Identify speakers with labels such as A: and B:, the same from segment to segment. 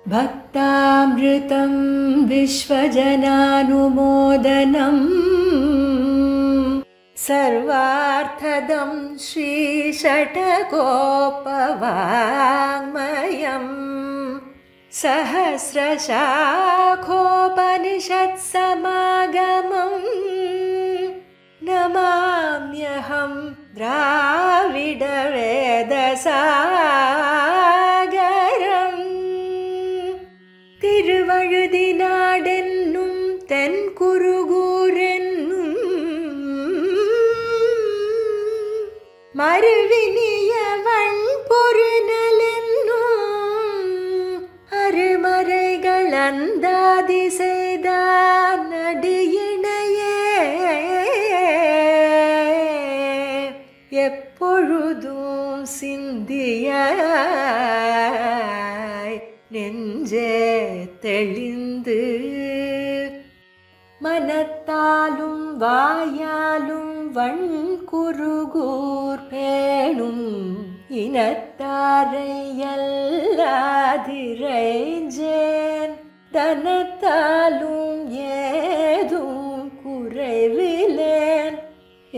A: भक्तामृतं विश्वजनानुमोदनं सर्वार्थदं श्रीषट्कोपवाङ्मयं सहस्रशाखोपनिषत्समागमं नमाम्यहं द्राविडवेदसागरम् திருவழுதினாடென்னும் தென்குருகூரென்னும் மறுவினியவன் பொருநலென்னும் அருமறைகள் அந்தாதி செய்தான் நடியினையே எப்பொழுதும் சிந்திய நெஞ்சே தெளிந்து மனத்தாலும் வாயாலும் வண்குருகூர் பேணும் இனத்தாரை எல்லாதிரைஞ்சேன் தனத்தாலும் ஏதும் குறைவிலேன்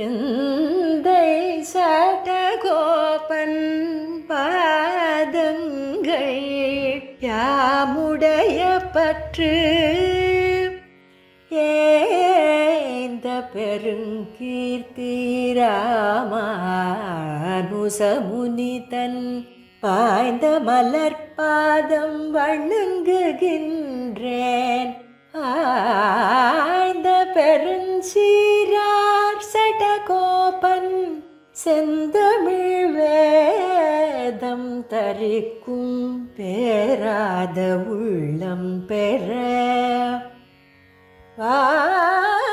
A: எந்தை சடகோபன் பாதங்கள் யாமுடைய பற்று ஏந்த பெருங்கீர்த்தி ராமானுசமுனிதன் பாய்ந்த மலர்பாதம் வணங்குகின்றேன் ஆய்ந்த பெருஞ்சீரார் சடகோபன் செந்தமிழ் வேதம் தரிக்கும் பேராத உள்ளம் பெற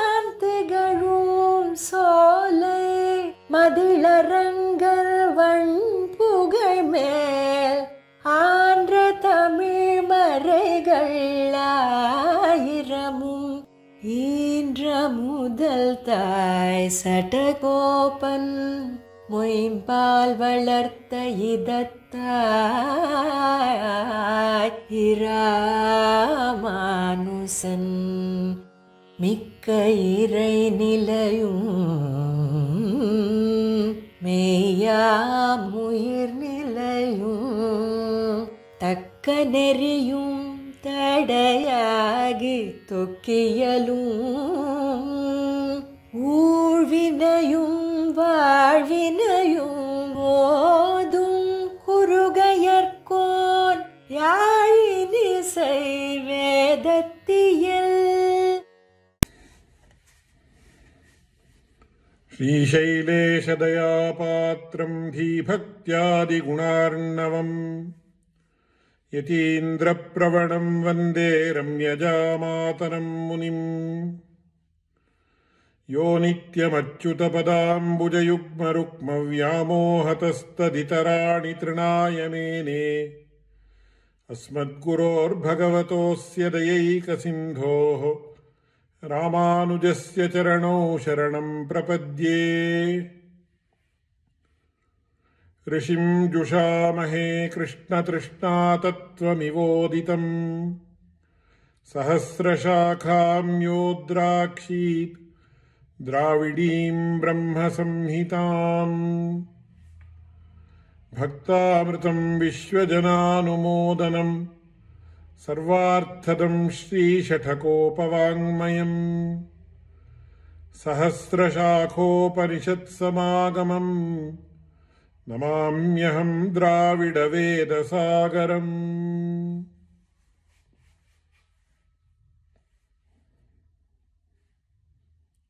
A: வார்த்தைகளும் சோலை மதிளரங்கர் வண்புகழ் மேல் ஆன்ற தமிழ் மறைகள் ஆயிரமும் ஈன்ற முதல் தாய் சடகோபன் மொயம்பால் வளர்த்த இதத்தாய் இராமானுசன் மிக்க இறை நிலையும் மேயாமுயிர் நிலையும் தக்க நெறியும் தடையாகி தொக்கியலும் ஊழ்வினையும் வாழ்வினையும் ஓதும் குருகையர்கோன் யாழினிசை வேதத்தியல்
B: ஸ்ரீசைலேஷதயாபாத்ரம் தீபக்த்யாதிகுணார்ணவம் யதீந்திரப்ரவணம் வந்தே ரம்யஜாமாதரம் முனிம் யோ நித்யமச்சுதபதாம்புஜயுக்மருக்மவ்யாமோஹதஸ்ததிதராணி த்ருணாய மேனே அஸ்மத்குரோர்பகவதோஸ்ய தயைகசிந்தோः ராமானுஜஸ்ய சரணோ சரணம் பிரபத்யே. ऋषिं जुषामहे कृष्णतृष्णातत्त्वमिवोदितं सहस्रशाखां योद्राक्षीत् द्राविडीं ब्रह्मसंहिताम् भक्तामृतं विश्वजनानुमोदनं सर्वार्थदं श्रीषट्कोपवाङ्मयम् सहस्रशाखोपनिषत्समागमम् நமாம்யஹம் திராவிட வேதசாகரம்.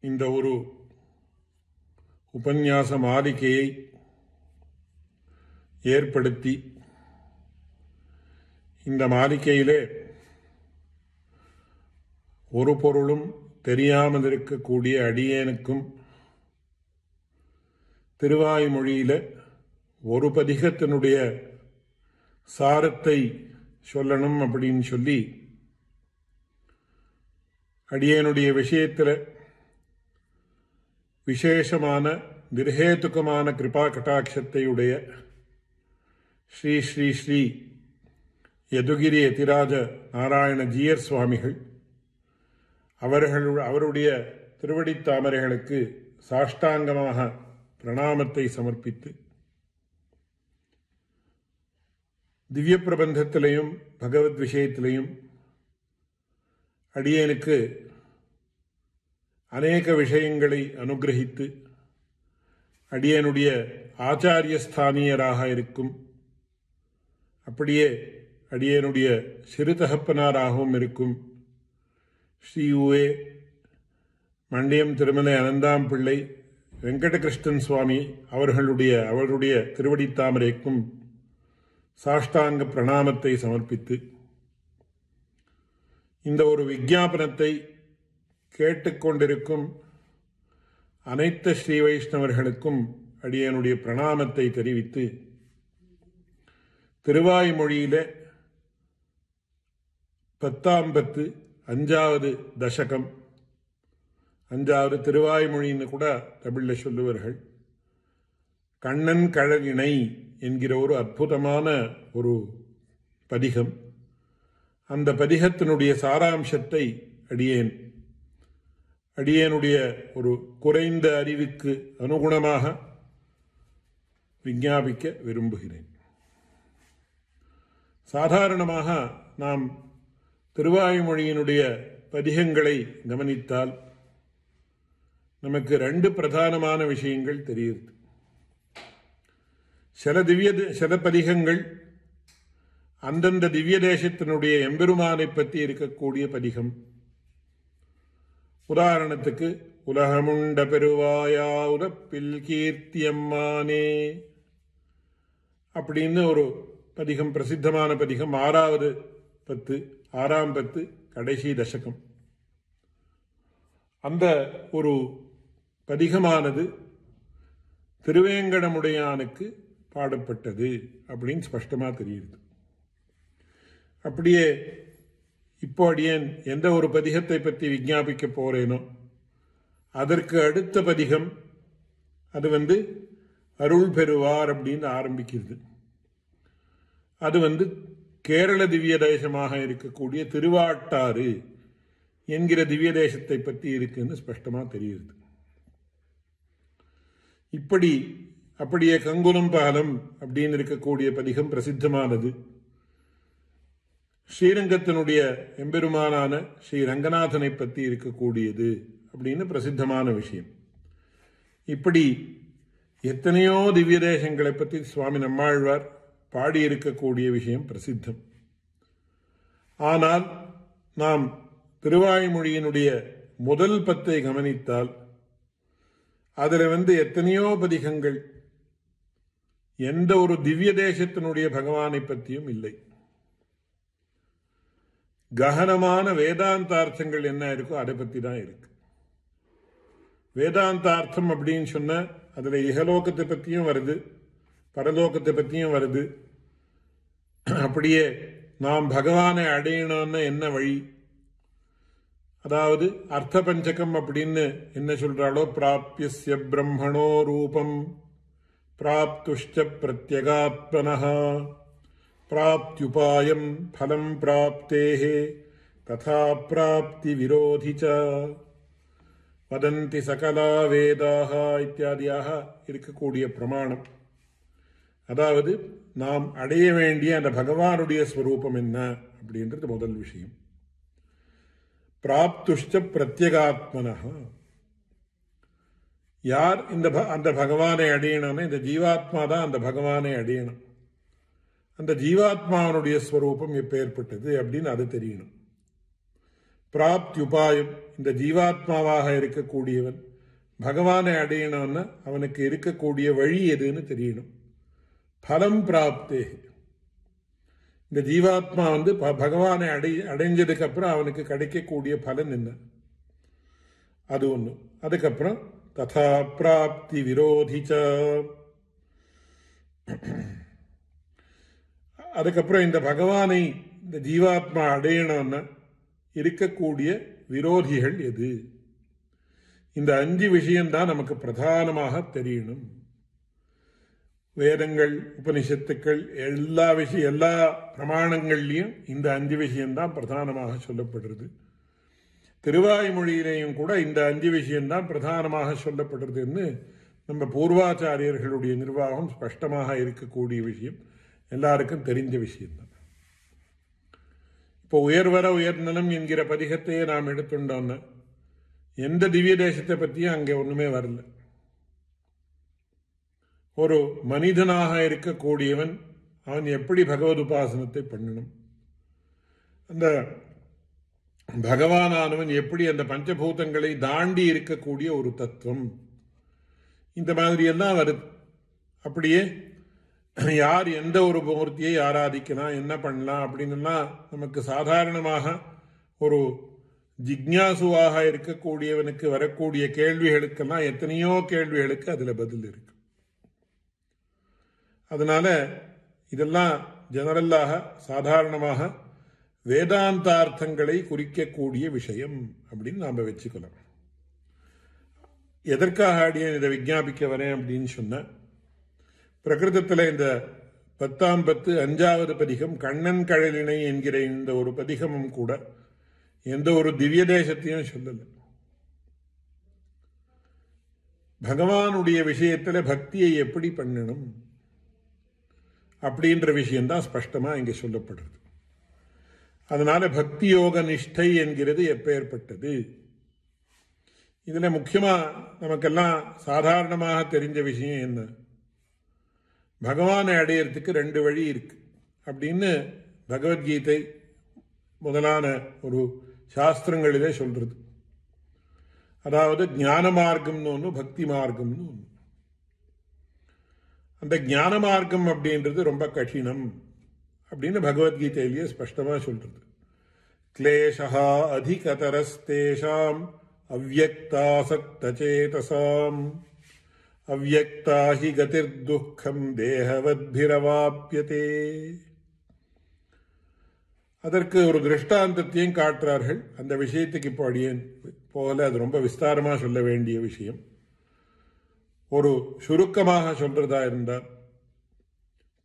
B: இந்த ஒரு உபன்யாச மாலிகையை ஏற்படுத்தி இந்த மாலிகையிலே ஒரு பொருளும் தெரியாமல் இருக்கக்கூடிய அடியேனுக்கும் திருவாய்மொழியில ஒரு பதிகத்தினுடைய சாரத்தை சொல்லணும் அப்படின்னு சொல்லி அடியேனுடைய விஷயத்தில் விசேஷமான நிர்ஹேதுக்கமான கிருபா கட்டாட்சத்தை உடைய ஸ்ரீ ஸ்ரீ ஸ்ரீ யதுகிரி யதிராஜ நாராயண ஜீயர் சுவாமிகள் அவருடைய திருவடித் தாமரைகளுக்கு சாஷ்டாங்கமாக பிரணாமத்தை சமர்ப்பித்து திவ்ய பிரபந்தத்திலையும் பகவத் விஷயத்திலையும் அடியேனுக்கு அநேக விஷயங்களை அனுகிரகித்து அடியேனுடைய ஆச்சாரியஸ்தானியராக இருக்கும், அப்படியே அடியேனுடைய சிறு தகப்பனாராகவும் இருக்கும் ஸ்ரீ உவே மண்டியம் திருமலை அனந்தாம் பிள்ளை வெங்கடகிருஷ்ணன் சுவாமி அவருடைய திருவடித்தாமரைக்கும் சாஷ்டாங்க பிரணாமத்தை சமர்ப்பித்து இந்த ஒரு விஞ்ஞாபனத்தை கேட்டுக்கொண்டிருக்கும் அனைத்து ஸ்ரீ வைஷ்ணவர்களுக்கும் அடியனுடைய பிரணாமத்தை தெரிவித்து திருவாய்மொழியில 10 5வது தசகம், 5வது திருவாய்மொழின்னு கூட தமிழில் சொல்லுவார்கள். கண்ணன் கழலினை என்கிற ஒரு அற்புதமான ஒரு பதிகம். அந்த பதிகத்தினுடைய சாராம்சத்தை அடியேனுடைய ஒரு குறைந்த அறிவுக்கு அனுகுணமாக விஞ்ஞாபிக்க விரும்புகிறேன். சாதாரணமாக நாம் திருவாய்மொழியினுடைய பதிகங்களை கவனித்தால் நமக்கு 2 பிரதானமான விஷயங்கள் தெரியுது. சில பதிகங்கள் அந்தந்த திவ்ய தேசத்தினுடைய எம்பெருமானை பற்றி இருக்கக்கூடிய பதிகம். உதாரணத்துக்கு உலகமுண்ட பெருவாயா உதப்பில் கீர்த்தியம்மானே அப்படின்னு ஒரு பதிகம், பிரசித்தமான பதிகம். 6வது 10, 6ஆம் 10 கடைசி தசகம். அந்த ஒரு பதிகமானது திருவேங்கடமுடையானுக்கு பாடப்பட்டது அப்படின்னு ஸ்பஷ்டமா தெரியுது. அப்படியே இப்போ அடியேன் எந்த ஒரு பதிகத்தை பற்றி விஞ்ஞாபிக்க போறேனோ அதற்கு அடுத்த பதிகம் அது அருள் பெறுவார் அப்படின்னு ஆரம்பிக்கிறது. அது கேரள திவ்ய தேசமாக இருக்கக்கூடிய திருவாட்டாறு என்கிற திவ்ய தேசத்தை பற்றி இருக்குன்னு ஸ்பஷ்டமா தெரியுது. அப்படியே கங்குலம் பாலம் அப்படின்னு இருக்கக்கூடிய பதிகம் பிரசித்தமானது. ஸ்ரீரங்கத்தினுடைய எம்பெருமானான ஸ்ரீ ரங்கநாதனை பற்றி இருக்கக்கூடியது அப்படின்னு பிரசித்தமான விஷயம். இப்படி எத்தனையோ திவ்ய தேசங்களை பற்றி சுவாமி நம்மாழ்வார் பாடியிருக்கக்கூடிய விஷயம் பிரசித்தம். ஆனால் நாம் திருவாய்மொழியினுடைய முதல் 10 கவனித்தால் அதில் எத்தனையோ பதிகங்கள் எந்த ஒரு திவ்ய தேசத்தினுடைய பகவானை பற்றியும் இல்லை. ககனமான வேதாந்தார்த்தங்கள் என்ன இருக்கோ அதை பற்றி தான் இருக்கு. வேதாந்தார்த்தம் அப்படின்னு சொன்ன அதுல இகலோகத்தை பற்றியும் வருது, பரலோகத்தை பற்றியும் வருது. அப்படியே நாம் பகவானை அடையணும்னு என்ன வழி, அதாவது அர்த்த பஞ்சகம் அப்படின்னு என்ன சொல்றாளோ, பிராப்யஸ்ய பிரம்மணோ ரூபம் பிராப்துஷ்ட பிரத்யகாத்மனஹ பிராப்த்யுபாயம் பலம் பிராப்தேஹே ததா பிராப்தி விரோதிச்ச வதந்தி சகலா வேதாக இத்தியாதியாக இருக்கக்கூடிய பிரமாணம். அதாவது நாம் அடைய வேண்டிய அந்த பகவானுடைய ஸ்வரூபம் என்ன அப்படின்றது முதல் விஷயம். பிராப்துஷ்ட பிரத்யகாத்மனஹ, யார் அந்த பகவானை அடையணும்னா இந்த ஜீவாத்மா தான் அந்த பகவானை அடையணும். அந்த ஜீவாத்மாவனுடைய ஸ்வரூபம் எப்பேற்பட்டது அப்படின்னு அது தெரியணும். பிராப்தியுபாயம், இந்த ஜீவாத்மாவாக இருக்கக்கூடியவன் பகவானை அடையணும்னா அவனுக்கு இருக்கக்கூடிய வழி எதுன்னு தெரியணும். பலம் பிராப்தே, இந்த ஜீவாத்மா பகவானை அடைஞ்சதுக்கு அப்புறம் அவனுக்கு கிடைக்கக்கூடிய பலன் என்ன, அது ஒண்ணு. அதுக்கப்புறம் ததா பிராப்தி விரோதிச்ச, அதுக்கப்புறம் இந்த பகவானை இந்த ஜீவாத்மா அடையணும்னா இருக்கக்கூடிய விரோதிகள் எது, இந்த 5 விஷயம்தான் நமக்கு பிரதானமாக தெரியணும். வேதங்கள், உபனிஷத்துக்கள், எல்லா பிரமாணங்கள்லையும் இந்த 5 விஷயம்தான் பிரதானமாக சொல்லப்படுறது. திருவாய்மொழியிலேயும் கூட இந்த 5 விஷயம்தான் பிரதானமாக சொல்லப்படுறதுன்னு நம்ம பூர்வாச்சாரியர்களுடைய நிர்வாகம் ஸ்பஷ்டமாக இருக்கக்கூடிய விஷயம், எல்லாருக்கும் தெரிஞ்ச விஷயம்தான். இப்போ உயர்வர உயர்நலம் என்கிற பதிகத்தையே நாம் எடுத்துட்டோம்னா எந்த திவ்ய தேசத்தை பற்றியும் அங்கே ஒன்றுமே வரல. ஒரு மனிதனாக இருக்கக்கூடியவன் அவன் எப்படி பகவத் உபாசனத்தை பண்ணணும், அந்த பகவானானவன் எப்படி அந்த பஞ்சபூதங்களை தாண்டி இருக்கக்கூடிய ஒரு தத்துவம், இந்த மாதிரி எல்லாம் வருது. அப்படியே யார் எந்த ஒரு மூர்த்தியை ஆராதிக்கலாம், என்ன பண்ணலாம் அப்படின்னுலாம் நமக்கு சாதாரணமாக ஒரு ஜிக்ஞாசுவாக இருக்கக்கூடியவனுக்கு வரக்கூடிய கேள்விகளுக்கெல்லாம் எத்தனையோ கேள்விகளுக்கு அதில் பதில் இருக்கு. அதனால இதெல்லாம் ஜெனரலாக சாதாரணமாக வேதாந்தார்த்தங்களை குறிக்கக்கூடிய விஷயம் அப்படின்னு நாம் வச்சுக்கலாம். எதற்காக அடியேன் இதை விஞ்ஞாபிக்க வரேன் அப்படின்னு சொன்ன, பிரகிருதத்தில் இந்த 10ஆம் 10 5வது பதிகம் கண்ணன் கழலினை என்கிற இந்த ஒரு பதிகமும் கூட எந்த ஒரு திவ்ய தேசத்தையும் சொல்லலை. பகவானுடைய விஷயத்தில் பக்தியை எப்படி பண்ணணும் அப்படின்ற விஷயம்தான் ஸ்பஷ்டமா இங்கே சொல்லப்படுறது. அதனால பக்தி யோக நிஷ்டை என்கிறது எப்பேற்பட்டது, இதுல முக்கியமா நமக்கெல்லாம் சாதாரணமாக தெரிஞ்ச விஷயம் என்ன, பகவானை அடையிறதுக்கு 2 வழி இருக்கு அப்படின்னு பகவத்கீதை முதலான ஒரு சாஸ்திரங்களிலே சொல்றது. அதாவது ஞான மார்க்கம்னு ஒன்று, பக்தி மார்க்கம்னு ஒன்று. அந்த ஞான மார்க்கம் அப்படின்றது ரொம்ப கடினம் அப்படின்னு பகவத்கீதையிலேயே ஸ்பஷ்டமா சொல்றது. கிளேஷா அதிகதரஸ்தேஷாம் அவ்யக்தாசக்தசேதசாம் அவ்யக்தாஹி கதிர்துக்கம் தேகவத்பிரவாப்யதே. அதற்கு ஒரு திருஷ்டாந்தத்தையும் காட்டுறார்கள். அந்த விஷயத்துக்கு இப்போ அடியேன் போல, அது ரொம்ப விஸ்தாரமா சொல்ல வேண்டிய விஷயம். ஒரு சுருக்கமாக சொல்றதா இருந்தால்,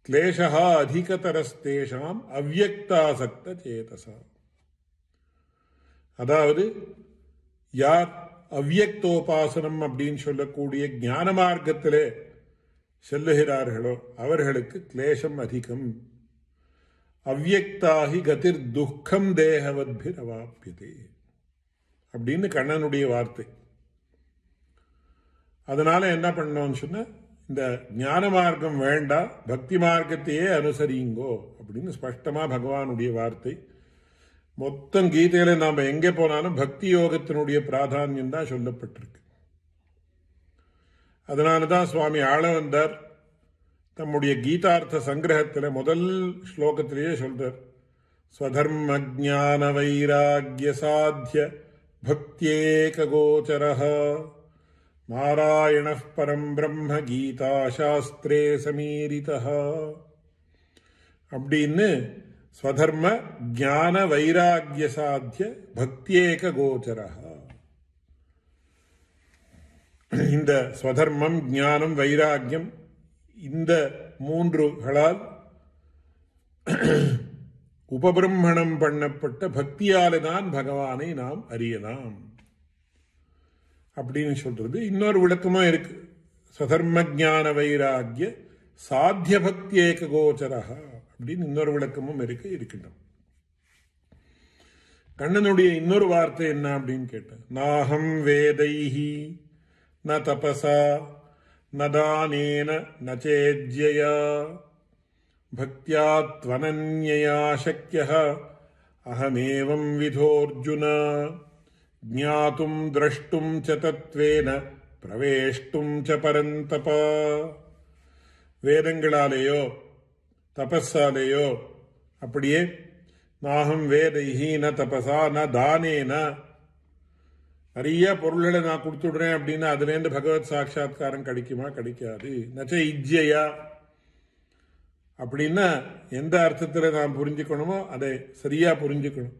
B: கிளேஷா அதிகதரஸ்தேஷாம் அவ்யக்தாசக்த சேதசாம். அதாவது யார் அவ்யக்தோபாசனம் அப்படின்னு சொல்லக்கூடிய ஞான மார்க்கத்திலே செல்லுகிறார்களோ அவர்களுக்கு கிளேசம் அதிகம். அவ்யக்தாஹி கதிர் துக்கம் தேகவத்பிரவாப்யதே அப்படின்னு கண்ணனுடைய வார்த்தை. அதனால என்ன பண்ணோம்னு சொன்ன, இந்த ஞான மார்க்கம் வேண்டாம், பக்தி மார்க்கத்தையே அனுசரிங்கோ அப்படின்னு ஸ்பஷ்டமா பகவானுடைய வார்த்தை. மொத்தம் கீதையில நாம எங்க போனாலும் பக்தி யோகத்தினுடைய பிராதானியம் தான் சொல்லப்பட்டிருக்கு. அதனாலதான் சுவாமி ஆளவந்தார் தம்முடைய கீதார்த்த சங்கிரகத்தில் முதல் ஸ்லோகத்திலேயே சொல்றார், ஸ்வதர்ம ஜான வைராக்ய சாத்திய பக்தியேக கோச்சரஹ நாராயண பரம் பிரம்ம கீதா சாஸ்திரே சமீரிதஹ அப்படின்னு ஸ்வதர்ம ஜான வைராக்ய சாத்திய பக்தியேக கோச்சரஹ. இந்த ஸ்வதர்மம், ஞானம், வைராக்கியம், இந்த 3களால் உபபிரம்மணம் பண்ணப்பட்ட பக்தியாலே தான் பகவானை நாம் அறியலாம் அப்படின்னு சொல்றது. இன்னொரு விளக்கமும் இருக்கு, ஸ்வதர்ம ஜான வைராக்கிய சாத்திய பக்தி ஏக கோச்சரஹ அப்படின்னு இன்னொரு விளக்கமும் இருக்கின்றோம். கண்ணனுடைய இன்னொரு வார்த்தை என்ன அப்படின்னு கேட்டேன், நாஹம் வேதைஹி ந தபசா ந தானேன ந சேஜ்யயா பக்தியா த்வனன்யயா சக்யஹ அஹமேவம் விதோர்ஜுன ஞாதும் திரஷ்டும் ச தத்வேன பிரவேஷ்டும் ச பரந்தப. வேதங்களாலேயோ தபஸாலேயோ அப்படியே நாகம் வேதைஹி ந தபசா ந தானேன, நிறைய பொருள்களை நான் கொடுத்துடுறேன் அப்படின்னா அதுலேருந்து பகவத் சாட்சா்காரம் கிடைக்குமா? கிடைக்காது. நச்ச இஜ்ஜையா அப்படின்னா எந்த அர்த்தத்தில் நாம் புரிஞ்சுக்கணுமோ அதை சரியா புரிஞ்சுக்கணும்.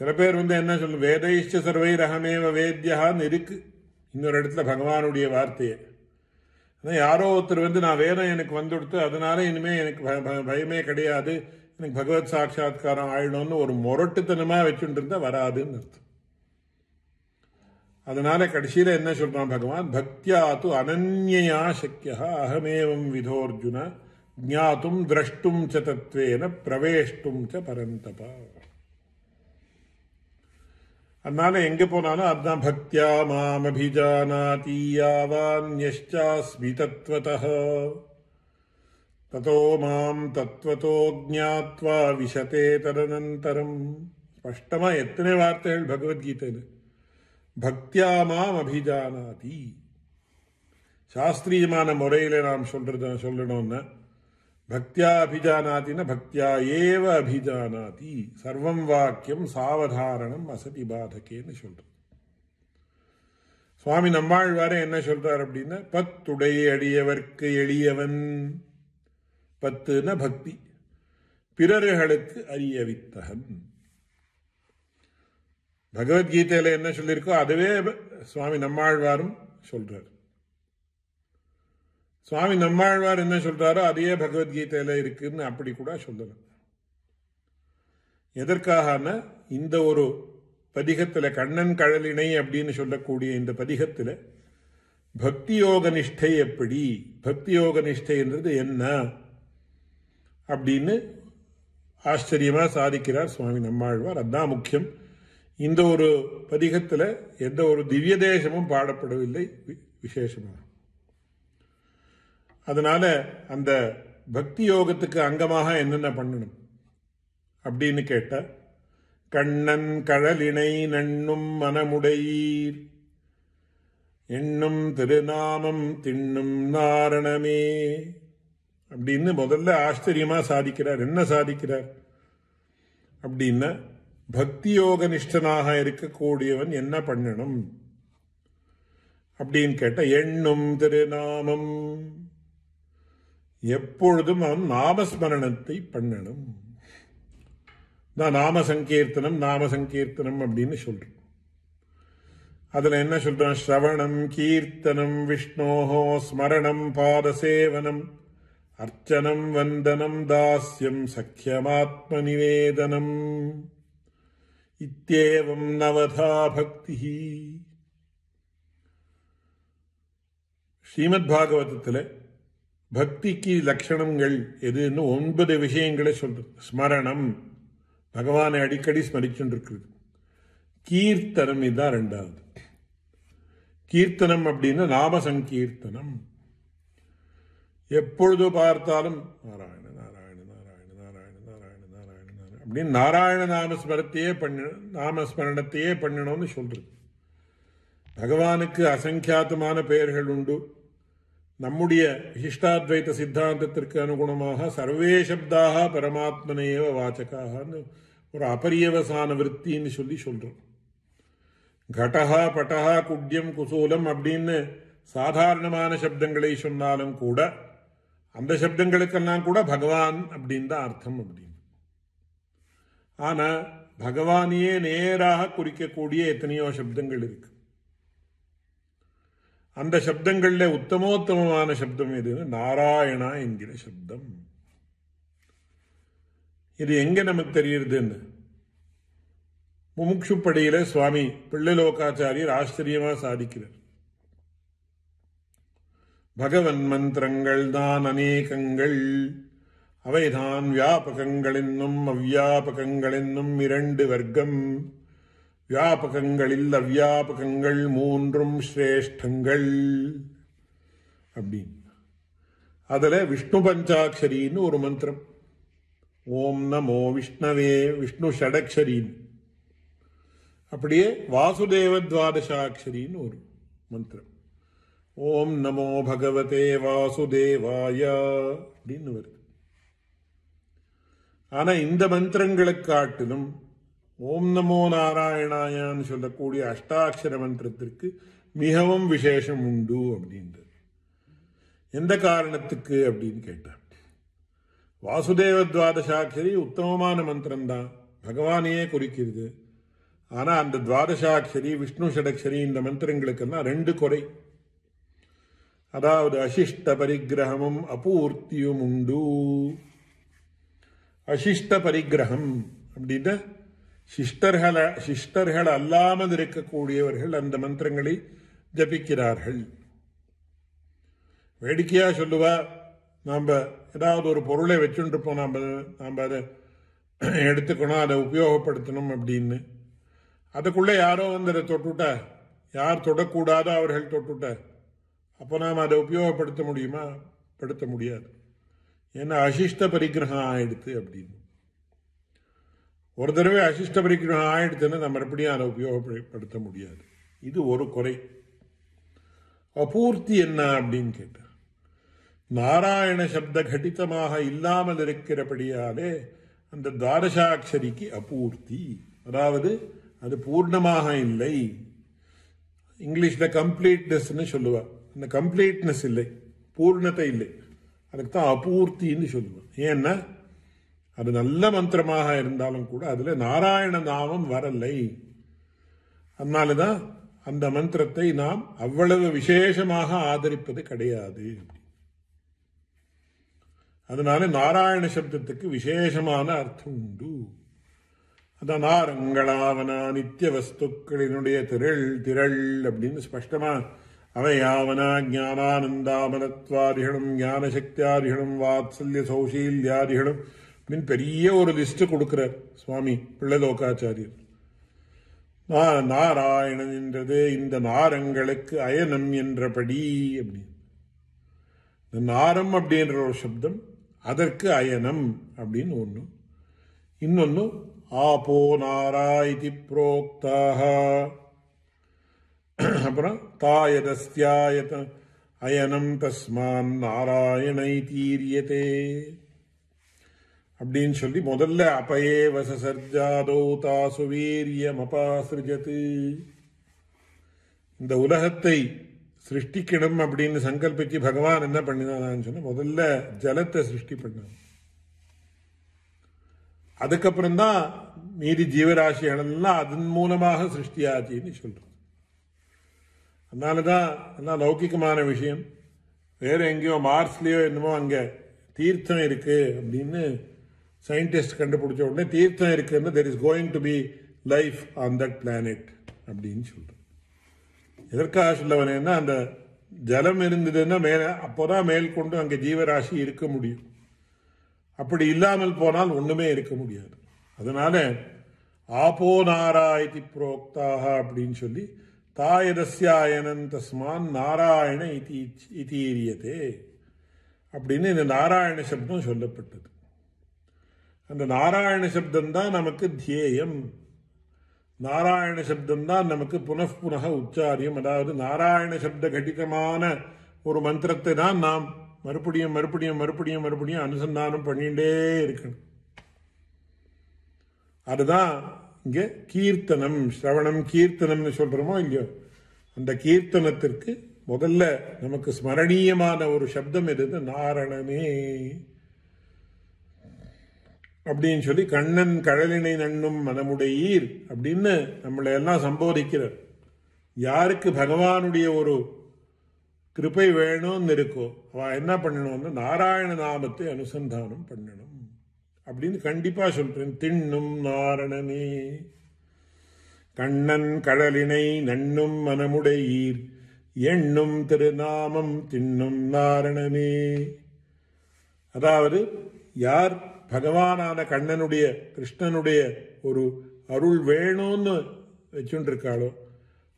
B: சில பேர் என்ன சொல்லு, வேதைஷ்ட சர்வை ரகமேவ வேத்யான்னு இருக்கு இன்னொரு இடத்துல பகவானுடைய வார்த்தையை. யாரோ ஒருத்தர் நான் வேதம் எனக்கு வந்துடுத்து, அதனால இனிமே எனக்கு பயமே கிடையாது, எனக்கு பகவத் சாட்சா்காரம் ஆயிடும்னு ஒரு முரட்டுத்தனமா வச்சுட்டு இருந்தா வராதுன்னு அர்த்தம். அதனால கடைசியில என்ன சொல்றான் பகவான், பக்தியா து அனன்யா சக்கியா அகமேவம் விதோர்ஜுன ஞாத்தும் திரஷ்டும் ச தத்வேன பிரவேஷ்டும் ச பரந்தபா. அதனால எங்க போனாலும் அதுதான் பக்தியா மாம் அபிஜானாதி யாவான்யஸ்சாஸ்மி தத்வதः ததோ மாம் தத்வதோ ஞாத்வா விஷதே ததனந்தரம். ஸ்பஷ்டமா எத்தனை வார்த்தைகள் பகவத்கீதையில். பக்தியா மாம் அபிஜானாதி, சாஸ்திரியமான முறையில நாம் சொல்லணும்னா பக்தியா அபிஜானாத்தின பக்தியா ஏவ அபிஜானாதி சர்வம் வாக்கியம் சாவதாரணம் அசதி பாதகேன்னு சொல்றது. சுவாமி நம்மாழ்வாரே என்ன சொல்றார் அப்படின்னா, பத்துடை அடியவர்க்கு எளியவன். பத்துன பக்தி, பிறர்களுக்கு அறியவித்தகன். பகவத்கீதையில என்ன சொல்லியிருக்கோ அதுவே சுவாமி நம்மாழ்வாரும் சொல்றார். சுவாமி நம்மாழ்வார் என்ன சொல்றாரோ அதையே பகவத்கீதையில இருக்குன்னு அப்படி கூட சொல்லலாம். எதற்காக இந்த ஒரு பதிகத்துல, கண்ணன் கழலினை அப்படின்னு சொல்லக்கூடிய இந்த பதிகத்துல பக்தி யோக நிஷ்டை எப்படி, பக்தி யோக நிஷ்டைன்றது என்ன அப்படின்னு ஆச்சரியமா சாதிக்கிறார் சுவாமி நம்மாழ்வார். அதுதான் முக்கியம். இந்த ஒரு பதிகத்துல எந்த ஒரு திவ்ய தேசமும் பாடப்படவில்லை விசேஷமாக. அதனால அந்த பக்தி யோகத்துக்கு அங்கமாக என்னென்ன பண்ணணும் அப்படின்னு கேட்ட, கண்ணன் கழலினை நண்ணும் மனமுடையீர் எண்ணும் திருநாமம் திண்ணும் நாரணமே அப்படின்னு முதல்ல ஆச்சரியமா சாதிக்கிறார். என்ன சாதிக்கிறார் அப்படின்னா, பக்தி யோக நிஷ்டனாக இருக்கக்கூடியவன் என்ன பண்ணணும் அப்படின்னு கேட்ட, எண்ணும் திருநாமம், எப்பொழுதும் அவன் நாமஸ்மரணத்தை பண்ணணும். நாம சங்கீர்த்தனம் அப்படின்னு சொல்றோம். அதுல என்ன சொல்றான், ஸ்ரவணம் கீர்த்தனம் விஷ்ணோஹோ ஸ்மரணம் பாதசேவனம் அர்ச்சனம் வந்தனம் தாஸ்யம் சக்கியமாத்ம நிவேதனம் இத்யேவம் நவதா பக்தி. ஸ்ரீமத் பாகவதத்தில் பக்திக்கு லட்சணங்கள் எதுன்னு 9 விஷயங்களை சொல்றது. ஸ்மரணம், பகவானை அடிக்கடி ஸ்மரிச்சுட்டு இருக்கிறது. கீர்த்தனம், இதுதான் 2வது. கீர்த்தனம் அப்படின்னா நாம சங்கீர்த்தனம். எப்பொழுது பார்த்தாலும் நாராயண நாராயண நாராயண நாராயண நாராயண நாராயண நாராயண அப்படின்னு நாராயண நாமஸ்மரணத்தையே பண்ணணும்னு சொல்றது. பகவானுக்கு அசங்கியாத்தமான பெயர்கள் உண்டு. நம்முடைய விசிஷ்டாத்வைத சித்தாந்தத்திற்கு அனுகுணமாக சர்வே சப்தாக பரமாத்மனேவ வாச்சகான்னு ஒரு அபரியவசான விற்த்தின்னு சொல்றோம். கடஹா பட்டஹா குட்யம் குசூலம் அப்படின்னு சாதாரணமான சப்தங்களை சொன்னாலும் கூட அந்த சப்தங்களுக்கெல்லாம் கூட பகவான் அப்படின்னு தான் அர்த்தம் அப்படின்னு. ஆனா பகவானையே நேராக குறிக்கக்கூடிய எத்தனையோ சப்தங்கள் இருக்கு. அந்த சப்தங்கள்ல உத்தமோத்தமமான சப்தம் எதுன்னு நாராயணா என்கிற சப்தம். இது எங்க நமக்கு தெரியுதுன்னு முமுட்சுப்படியில சுவாமி பிள்ளைலோகாச்சாரியர் ஆச்சரியமா சாதிக்கிறார். பகவன் மந்திரங்கள் தான் அநேகங்கள், அவைதான் வியாபகங்கள் என்னும் அவ்வியாபகங்கள் என்னும் 2 வர்க்கம். வியாபகங்களில் அவ்வியாபகங்கள் 3 சிரேஷ்டங்கள் அப்படின்னு. அதுல விஷ்ணு பஞ்சாட்சரின்னு ஒரு மந்திரம், ஓம் நமோ விஷ்ணவே, விஷ்ணு ஷடக்ஷரின்னு. அப்படியே வாசுதேவ துவாதசாட்சரின்னு ஒரு மந்திரம், ஓம் நமோ பகவதே வாசுதேவாய அப்படின்னு வருது. ஆனா இந்த மந்திரங்களை காட்டிலும் ஓம் நமோ நாராயணாயான்னு சொல்லக்கூடிய அஷ்டாட்சர மந்திரத்திற்கு மிகவும் விசேஷம் உண்டு அப்படின்றது. எந்த காரணத்துக்கு அப்படின்னு கேட்டார், வாசுதேவ துவாதசாட்சரி உத்தமமான மந்திரம்தான், பகவானையே குறிக்கிறது. ஆனா அந்த துவாதசாட்சரி விஷ்ணு ஷடக்ஷரி இந்த மந்திரங்களுக்கெல்லாம் 2 குறை. அதாவது அசிஷ்ட பரிகிரகமும் அபூர்த்தியும் உண்டு. அசிஷ்ட பரிகிரகம் அப்படின்னா சிஷ்டர்கள் அல்லாமல் இருக்கக்கூடியவர்கள் அந்த மந்திரங்களை ஜபிக்கிறார்கள். வேடிக்கையா சொல்லுவா, நாம் ஏதாவது ஒரு பொருளை வச்சுருப்போம், நாம் அதை எடுத்துக்கணும், அதை உபயோகப்படுத்தணும் அப்படின்னு. அதுக்குள்ளே யாரோ வந்து அதை தொட்டுட்டா, யார் தொடக்கூடாதோ அவர்கள் தொட்டுட்டா, அப்போ நாம் அதை உபயோகப்படுத்த முடியுமா? படுத்த முடியாது. ஏன்னா அசிஷ்ட பரிகிரகம் ஆயிடுத்து அப்படின்னு. ஒரு தடவை அசிஷ்ட பரிகிரகம் ஆயிடுத்துன்னு நம்ம மறுபடியும் அதை உபயோகப்படுத்த முடியாது. இது ஒரு குறை. அபூர்த்தி என்ன அப்படின்னு கேட்டார். நாராயண சப்த கடிதமாக இல்லாமல் இருக்கிறபடியாலே அந்த துவாதசாட்சரிக்கு அபூர்த்தி, அதாவது அது பூர்ணமாக இல்லை. இங்கிலீஷ்ல கம்ப்ளீட்னஸ்ன்னு சொல்லுவா. அந்த கம்ப்ளீட்னஸ் இல்லை, பூர்ணத்தை இல்லை, அதுக்கு தான் அபூர்த்தின்னு சொல்லுவான். ஏன்னா அது நல்ல மந்திரமாக இருந்தாலும் கூட அதுல நாராயண நாமம் வரலை. அதனாலதான் அந்த மந்திரத்தை நாம் அவ்வளவு விசேஷமாக ஆதரிப்பது கிடையாது. அதனால நாராயண சப்தத்துக்கு விசேஷமான அர்த்தம் உண்டு. அதான் நாரங்களாவனா நித்திய வஸ்துக்களினுடைய திரள் அப்படின்னு ஸ்பஷ்டமா அவையாவனா ஞானானந்தாமனத்வாதிகளும் ஞானசக்தியாதிகளும் வாத்சல்ய சௌசீல்யாதிகளும் அப்படின்னு பெரிய ஒரு லிஸ்ட் கொடுக்கிறார் சுவாமி பிள்ளைலோகாச்சாரியர். நாராயணன் என்றது இந்த நாரங்களுக்கு அயனம் என்றபடி அப்படின்னு. இந்த நாரம் அப்படின்ற ஒரு சப்தம், அதற்கு அயனம் அப்படின்னு ஒன்று. இன்னொன்று ஆபோ நாராயிதி புரோக்தாக, அப்புறம் தாயதஸ்யாயத அயனம் தஸ்மான் நாராயணை தீரியதே அப்படின்னு சொல்லி முதல்ல அப்பயே வசசர்ஜாதோ தாசு வீரியம் அபாசிருஜத்து, இந்த உலகத்தை சிருஷ்டிக்கணும் அப்படின்னு சங்கல்பிச்சு பகவான் என்ன பண்ணினான்னு சொன்ன முதல்ல ஜலத்தை சிருஷ்டி பண்ணான். அதுக்கப்புறம் தான் மீதி ஜீவராசிகள் எல்லாம் அதன் மூலமாக சிருஷ்டியாச்சின்னு சொல்றோம். அதனாலதான் எல்லாம் லௌகிகமான விஷயம். வேற எங்கேயோ மார்ஸ்லயோ என்னமோ அங்க தீர்த்தம் இருக்கு அப்படின்னு சயின்டிஸ்ட் கண்டுபிடிச்ச உடனே தீர்த்தம் இருக்குன்னு there is going to be life on that planet அப்படின்னு சொல்றோம். எதற்காக சொல்ல வரேன்னா, அந்த ஜலம் இருந்ததுன்னா மேல அப்போதான் மேல் கொண்டு அங்க ஜீவராசி இருக்க முடியும். அப்படி இல்லாமல் போனால் ஒண்ணுமே இருக்க முடியாது. அதனால ஆபோ நாராயதி புரோக்தாக அப்படின்னு சொல்லி தாயதஸ்யாயனன் தஸ்மான் நாராயண இதீரியதே அப்படின்னு இந்த நாராயண சப்தம் சொல்லப்பட்டது. அந்த நாராயண சப்தம் தான் நமக்கு தியேயம். நாராயண சப்தம் தான் நமக்கு புனః உச்சாரியம். அதாவது நாராயண சப்த கடிதமான ஒரு மந்திரத்தை தான் நாம் மறுபடியும் மறுபடியும் மறுபடியும் மறுபடியும் அனுசந்தானம் பண்ணிட்டே இருக்கணும். அதுதான் இங்க கீர்த்தனம், ஸ்ரவணம், கீர்த்தனம்னு சொல்றோமோ இல்லையோ, அந்த கீர்த்தனத்திற்கு முதல்ல நமக்கு ஸ்மரணீயமான ஒரு சப்தம் எது? நாரணமே அப்படின்னு சொல்லி கண்ணன் கழலினை நண்ணும் மனமுடையீர் அப்படின்னு நம்மளை எல்லாம் சம்போதிக்கிறார். யாருக்கு பகவானுடைய ஒரு கிருபை வேணும்னு இருக்கோ அவ என்ன பண்ணணும்னு நாராயண நாமத்தை அனுசந்தானம் பண்ணணும் அப்படின்னு கண்டிப்பா சொல்றேன். திண்ணும் நாரணமே கண்ணன் கடலினை நண்ணும் மனமுடையீர் எண்ணும் திருநாமம் திண்ணும் நாரணமே. அதாவது யார் பகவானான கண்ணனுடைய கிருஷ்ணனுடைய ஒரு அருள் வேணும்னு வச்சுருக்காளோ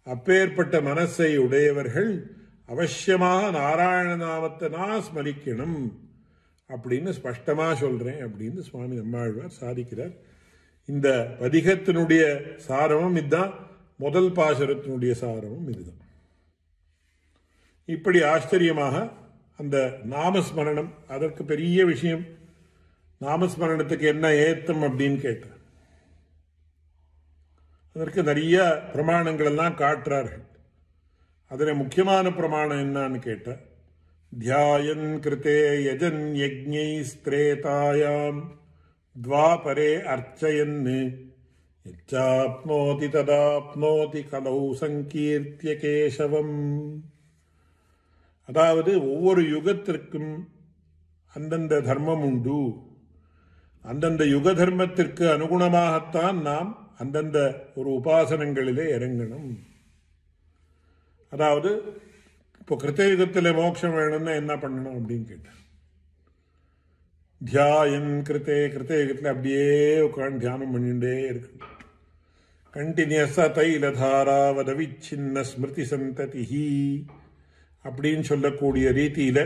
B: அப்பேற்பட்ட மனசை உடையவர்கள் அவசியமாக நாராயண நாமத்தை நான் ஸ்மரிக்கணும் அப்படின்னு ஸ்பஷ்டமா சொல்றேன் அப்படின்னு சுவாமி நம்மாழ்வார் சாதிக்கிறார். இந்த பதிகத்தினுடைய சாரமும் இதுதான், முதல் பாசுரத்தினுடைய சாரமும் இதுதான். இப்படி ஆச்சரியமாக அந்த நாமஸ்மரணம், அதற்கு பெரிய விஷயம். நாமஸ்மரணத்துக்கு என்ன ஏத்தம் அப்படின்னு கேட்டார். அதற்கு நிறைய பிரமாணங்கள் எல்லாம் காட்டுறார்கள். அதுல முக்கியமான பிரமாணம் என்னன்னு கேட்ட, தியாயன் கிருதே யஜன் யஜ்ஞை ஸ்திரேதாயாம் துவாபரே அர்ச்சயன் யச்சாப்னோதி ததாப்னோதி கலௌ சங்கீர்த்திய கேசவம். அதாவது ஒவ்வொரு யுகத்திற்கும் அந்தந்த தர்மம் உண்டு. அந்தந்த யுக தர்மத்திற்கு அனுகுணமாகத்தான் நாம் அந்தந்த ஒரு உபாசனங்களிலே இறங்கணும். அதாவது இப்போ கிருத்தயுகத்தில் மோட்சம் வேணும்னா என்ன பண்ணணும் அப்படின்னு கேட்டேன். தியாயன் கிருத்தயுகத்தில் அப்படியே உட்காந்து தியானம் பண்ணிட்டே இருக்கணும். கண்டினியூஸா தைலதாராவத விச்சின்ன ஸ்மிருதி சந்ததிஹி அப்படின்னு சொல்லக்கூடிய ரீதியில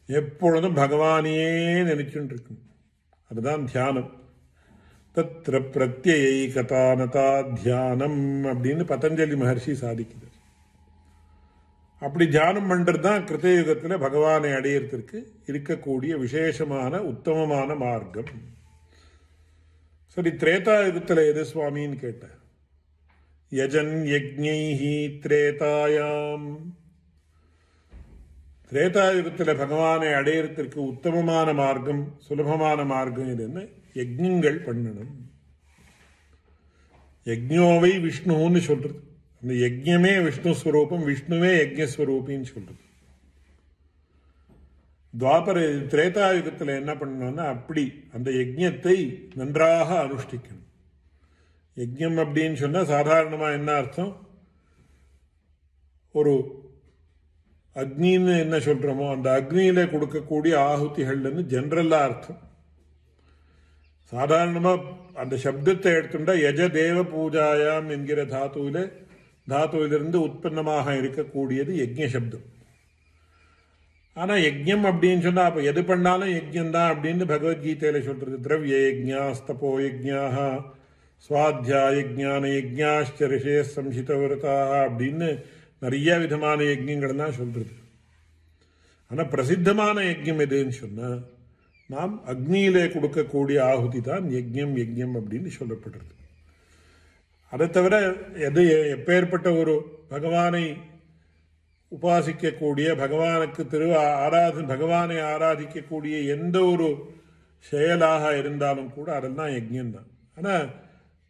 B: எப்பொழுதும் பகவானையே நினைச்சுட்டு இருக்கணும். அதுதான் தியானம். தத்ர பிரத்யைகதானதா தியானம் அப்படின்னு பதஞ்சலி மகர்ஷி சாதிக்கிறார். அப்படி தியானம் பண்றது தான் கிருத்தயுகத்தில் பகவானை அடையிறதுக்கு இருக்கக்கூடிய விசேஷமான உத்தமமான மார்க்கம். சரி, திரேதாயுகத்தில் எது சுவாமின்னு கேட்ட, யஜன் யஜ்ஞைஹி திரேதாயாம். திரேதாயுகத்தில் பகவானை அடையிறதுக்கு உத்தமமான மார்க்கம், சுலபமான மார்க்கம் எதுன்னு, யஜ்ஞங்கள் பண்ணணும். யஜ்ஞோவை விஷ்ணுன்னு சொல்றது. அந்த யஜ்ஞமே விஷ்ணு ஸ்வரூபம், விஷ்ணுவே யஜ்ஞஸ்வரூபின்னு சொல்றது. துவாபர திரேதாயுகத்தில் என்ன பண்ணணும்னா அப்படி அந்த யஜ்ஞத்தை நன்றாக அனுஷ்டிக்கணும். யஜ்ஞம் அப்படின்னு சொன்னா சாதாரணமா என்ன அர்த்தம்? ஒரு அக்னின்னு என்ன சொல்றோமோ அந்த அக்னியில கொடுக்கக்கூடிய ஆகுதிகள்னு ஜெனரலா அர்த்தம். சாதாரணமா அந்த சப்தத்தை எடுத்துட்டா யஜ தேவ பூஜாயாம் என்கிற தாத்துவிலிருந்து உற்பத்தமாக இருக்கக்கூடியது யஜ்ஞ சப்தம். ஆனா யஜ்ஞம் அப்படின்னு சொன்னா அப்ப எது பண்ணாலும் யஜ்ஞம் தான் அப்படின்னு பகவத்கீதையில சொல்றது. திரவிய யஜ்ஞா ஸ்தபோ யஜ்ஞாஹ ஸ்வாத்யாய ஞான யஜ்ஞாச்ச ரிஷே சம்ஹித விரதா அப்படின்னு நிறைய விதமான யஜ்ஞங்கள் தான் சொல்றது. ஆனா பிரசித்தமான யஜ்ஞம் எதுன்னு சொன்னா நாம் அக்னியிலே கொடுக்கக்கூடிய ஆகுதி தான் யஜ்ஞம் அப்படின்னு சொல்லப்படுறது. அதை தவிர எது எப்பேற்பட்ட ஒரு பகவானை உபாசிக்கக்கூடிய பகவானுக்கு பகவானை ஆராதிக்கக்கூடிய எந்த ஒரு செயலாக இருந்தாலும் கூட அதெல்லாம் யஜ்ஞம் தான். ஆனா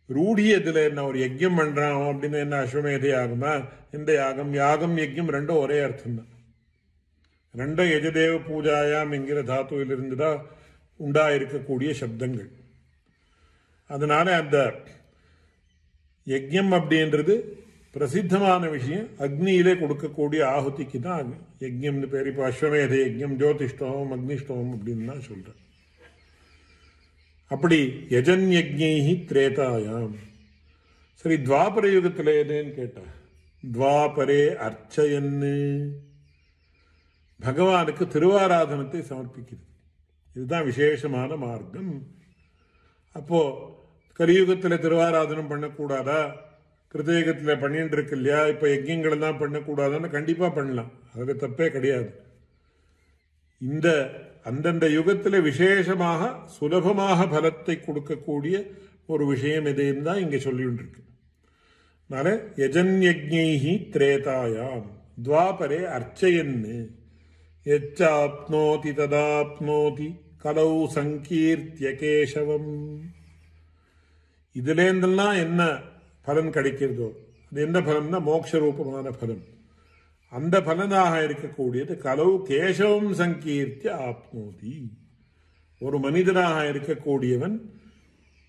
B: ரூಢி இதுல என்ன, ஒரு யஜ்ஞம் பண்றான் அப்படின்னு என்ன அஸ்வமேத யாகமா, இந்த யாகம் யஜ்ஞம் ரெண்டும் ஒரே அர்த்தம் தான். ரெண்டும் யஜதேவ பூஜாயாம் என்கிற தாத்துவிலிருந்து தான் உண்டா இருக்கக்கூடிய சப்தங்கள். அதனால அந்த யஜ்ஞம் அப்படின்றது பிரசித்தமான விஷயம். அக்னியிலே கொடுக்கக்கூடிய ஆகுதிக்கு தான் யஜ்ஞம்னு பேர். இப்போ அஸ்வமேத யஜ்ஞம், ஜோதிஷ்டோமம், அக்னிஷ்டோமம் அப்படின்னு தான் சொல்றேன். அப்படி யஜன் யஜ்ஞைஹி திரேதாயாம். சரி, துவாபர யுகத்தில் எதுன்னு கேட்டா, துவாபரே அர்ச்சயன்னு பகவானுக்கு திருவாராதனத்தை சமர்ப்பிக்கிறது. இதுதான் விசேஷமான மார்க்கம். அப்போ கலியுகத்தில் திருவாராதனம் பண்ணக்கூடாதா? கிருதயுகத்தில் பண்ணிட்டு இருக்கு இல்லையா, இப்ப யஜ்யங்கள் எல்லாம் பண்ணக்கூடாதான்னு கண்டிப்பா பண்ணலாம். அதுக்கு தப்பே கிடையாது. இந்த அந்தந்த யுகத்தில் விசேஷமாக சுலபமாக பலத்தை கொடுக்கக்கூடிய ஒரு விஷயம் எதுன்னு தான் இங்க சொல்லிட்டு இருக்கு. அதனால யஜன் யஜ்ஞைஹி திரேதாயாம் துவாபரே அர்ச்சயன்னு யச்சாப்னோதி ததாப்னோதி கலௌ சங்கீர்த்திய கேசவம். இதுலேருந்தெல்லாம் என்ன பலன் கிடைக்கிறதோ அது எந்த பலன்னா மோட்ச ரூபமான பலன். அந்த பலனாக இருக்கக்கூடியது கலவு கேசவம் சங்கீர்த்திய ஆப்னோதி. ஒரு மனிதனாக இருக்கக்கூடியவன்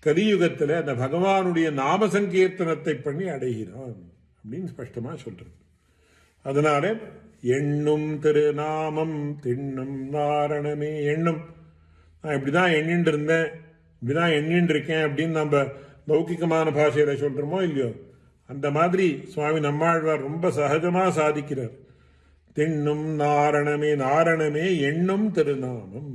B: கலியுகத்தில் அந்த பகவானுடைய நாம சங்கீர்த்தனத்தை பண்ணி அடைகிறான் அப்படின்னு ஸ்பஷ்டமா சொல்றது. அதனால எண்ணும் திருநாமம் திண்ணும் நாரணமே. எண்ணும், நான் இப்படிதான் எண்ணிட்டு இருந்தேன், இப்படிதான் எண்ணிட்டு இருக்கேன் அப்படின்னு நம்ம லௌகிகமான பாஷையில சொல்றோமோ இல்லையோ, அந்த மாதிரி சுவாமி நம்மாழ்வார் ரொம்ப சகஜமா சாதிக்கிறார். திண்ணும் நாரணமே, நாரணமே எண்ணும் திருநாமம்.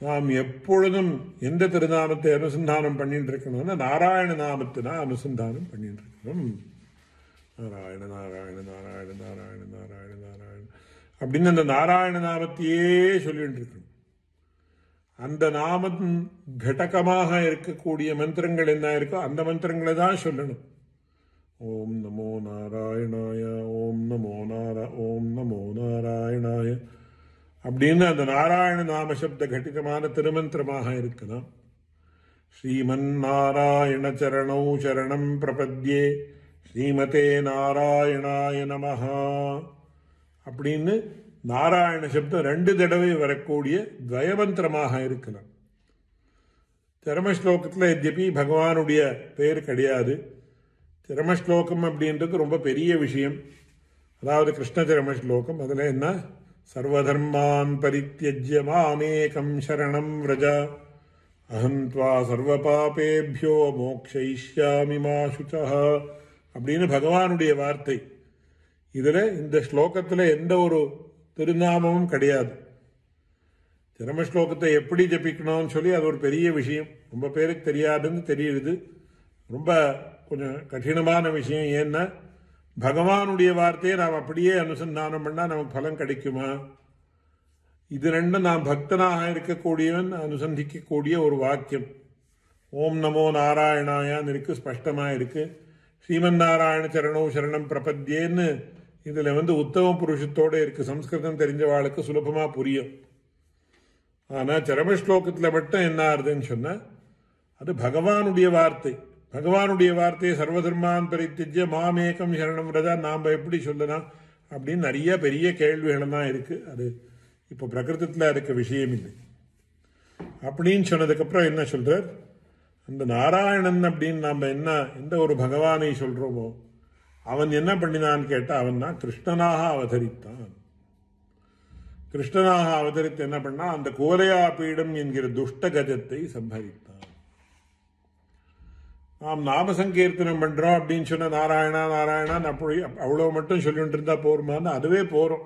B: நாம் எப்பொழுதும் எந்த திருநாமத்தை அனுசந்தானம் பண்ணிட்டு இருக்கணும்னா நாராயண நாமத்தினா அனுசந்தானம் பண்ணிட்டு இருக்கணும். நாராயண நாராயண நாராயண நாராயண நாராயண நாராயண அப்படின்னு அந்த நாராயண நாமத்தையே சொல்லிட்டு இருக்கணும். அந்த நாமம் கடகமாக இருக்கக்கூடிய மந்திரங்கள் என்ன இருக்கோ அந்த மந்திரங்களை தான் சொல்லணும். ஓம் நமோ நாராயணாய, ஓம் நமோ ஓம் நமோ நாராயணாய அப்படின்னு அந்த நாராயண நாம சப்த கட்டிதமான திருமந்திரமாக இருக்கலாம். ஸ்ரீமன் நாராயண சரணௌ சரணம் பிரபத்யே ஸ்ரீமதே நாராயணாய நமஹ அப்படின்னு நாராயண சப்தம் 2 தடவை வரக்கூடிய துவயமந்திரமாக இருக்கலாம். சரமஸ்லோகத்தில் எத்யபி பகவானுடைய பெயர் கிடையாது. சரமஸ்லோகம் அப்படின்றது ரொம்ப பெரிய விஷயம். அதாவது கிருஷ்ண சரமஸ்லோகம். அதில் என்ன, சர்வதர்மான் பரித்யஜ்ய மாமேகம் சரணம் விரஜ அஹம் த்வா சர்வ பாபேபியோ மோக்ஷயிஷ்யாமி மா சுசஹ அப்படின்னு பகவானுடைய வார்த்தை. இதில் இந்த ஸ்லோகத்தில் எந்த ஒரு திருநாமமும் கிடையாது. சரமஸ்லோகத்தை எப்படி ஜபிக்கணும்னு சொல்லி அது ஒரு பெரிய விஷயம். ரொம்ப பேருக்கு தெரியாதுன்னு தெரியுது. ரொம்ப கொஞ்சம் கடினமான விஷயம். ஏன்னா பகவானுடைய வார்த்தையை நாம் அப்படியே அனுசந்தானம் பண்ணால் நமக்கு பலன் கிடைக்குமா? இது ரெண்டும் நாம் பக்தனாக இருக்கக்கூடியவன் அனுசந்திக்கக்கூடிய ஒரு வாக்கியம். ஓம் நமோ நாராயணாயான்னு இருக்கு, ஸ்பஷ்டமாக இருக்கு. ஸ்ரீமன் நாராயண சரணோ சரணம் பிரபத்யேன்னு இதில் உத்தம புருஷத்தோடு இருக்கு. சம்ஸ்கிருதம் தெரிஞ்சவாளுக்கு சுலபமாக புரியும். ஆனால் சரமஸ்லோகத்தில் மட்டும் என்ன ஆறுதுன்னு சொன்னால் அது பகவானுடைய வார்த்தை. பகவானுடைய வார்த்தையை சர்வதர்மான் பரித்தியஜ்ய மாமேகம் சரணம் விரஜா நாம் எப்படி சொல்லலாம் அப்படின்னு நிறைய பெரிய கேள்விகள் தான் இருக்கு. அது இப்போ பிரகிருதத்தில் இருக்க விஷயம் இல்லை. அப்படின்னு சொன்னதுக்கப்புறம் என்ன சொல்றார், அந்த நாராயணன் அப்படின்னு நாம் எந்த ஒரு பகவானை சொல்றோமோ அவன் என்ன பண்ணினான்னு கேட்டால் அவன் தான் கிருஷ்ணனாக அவதரித்தான். கிருஷ்ணனாக அவதரித்து என்ன பண்ணா, அந்த கோலையா பீடம் என்கிற துஷ்ட கஜத்தை சம்பரித்தான். நாம் நாம சங்கீர்த்தனம் பண்றோம் அப்படின்னு சொன்ன நாராயணா நாராயணான் அப்படி அவ்வளவு மட்டும் சொல்லிட்டு இருந்தா போருமான்னு அதுவே போறோம்.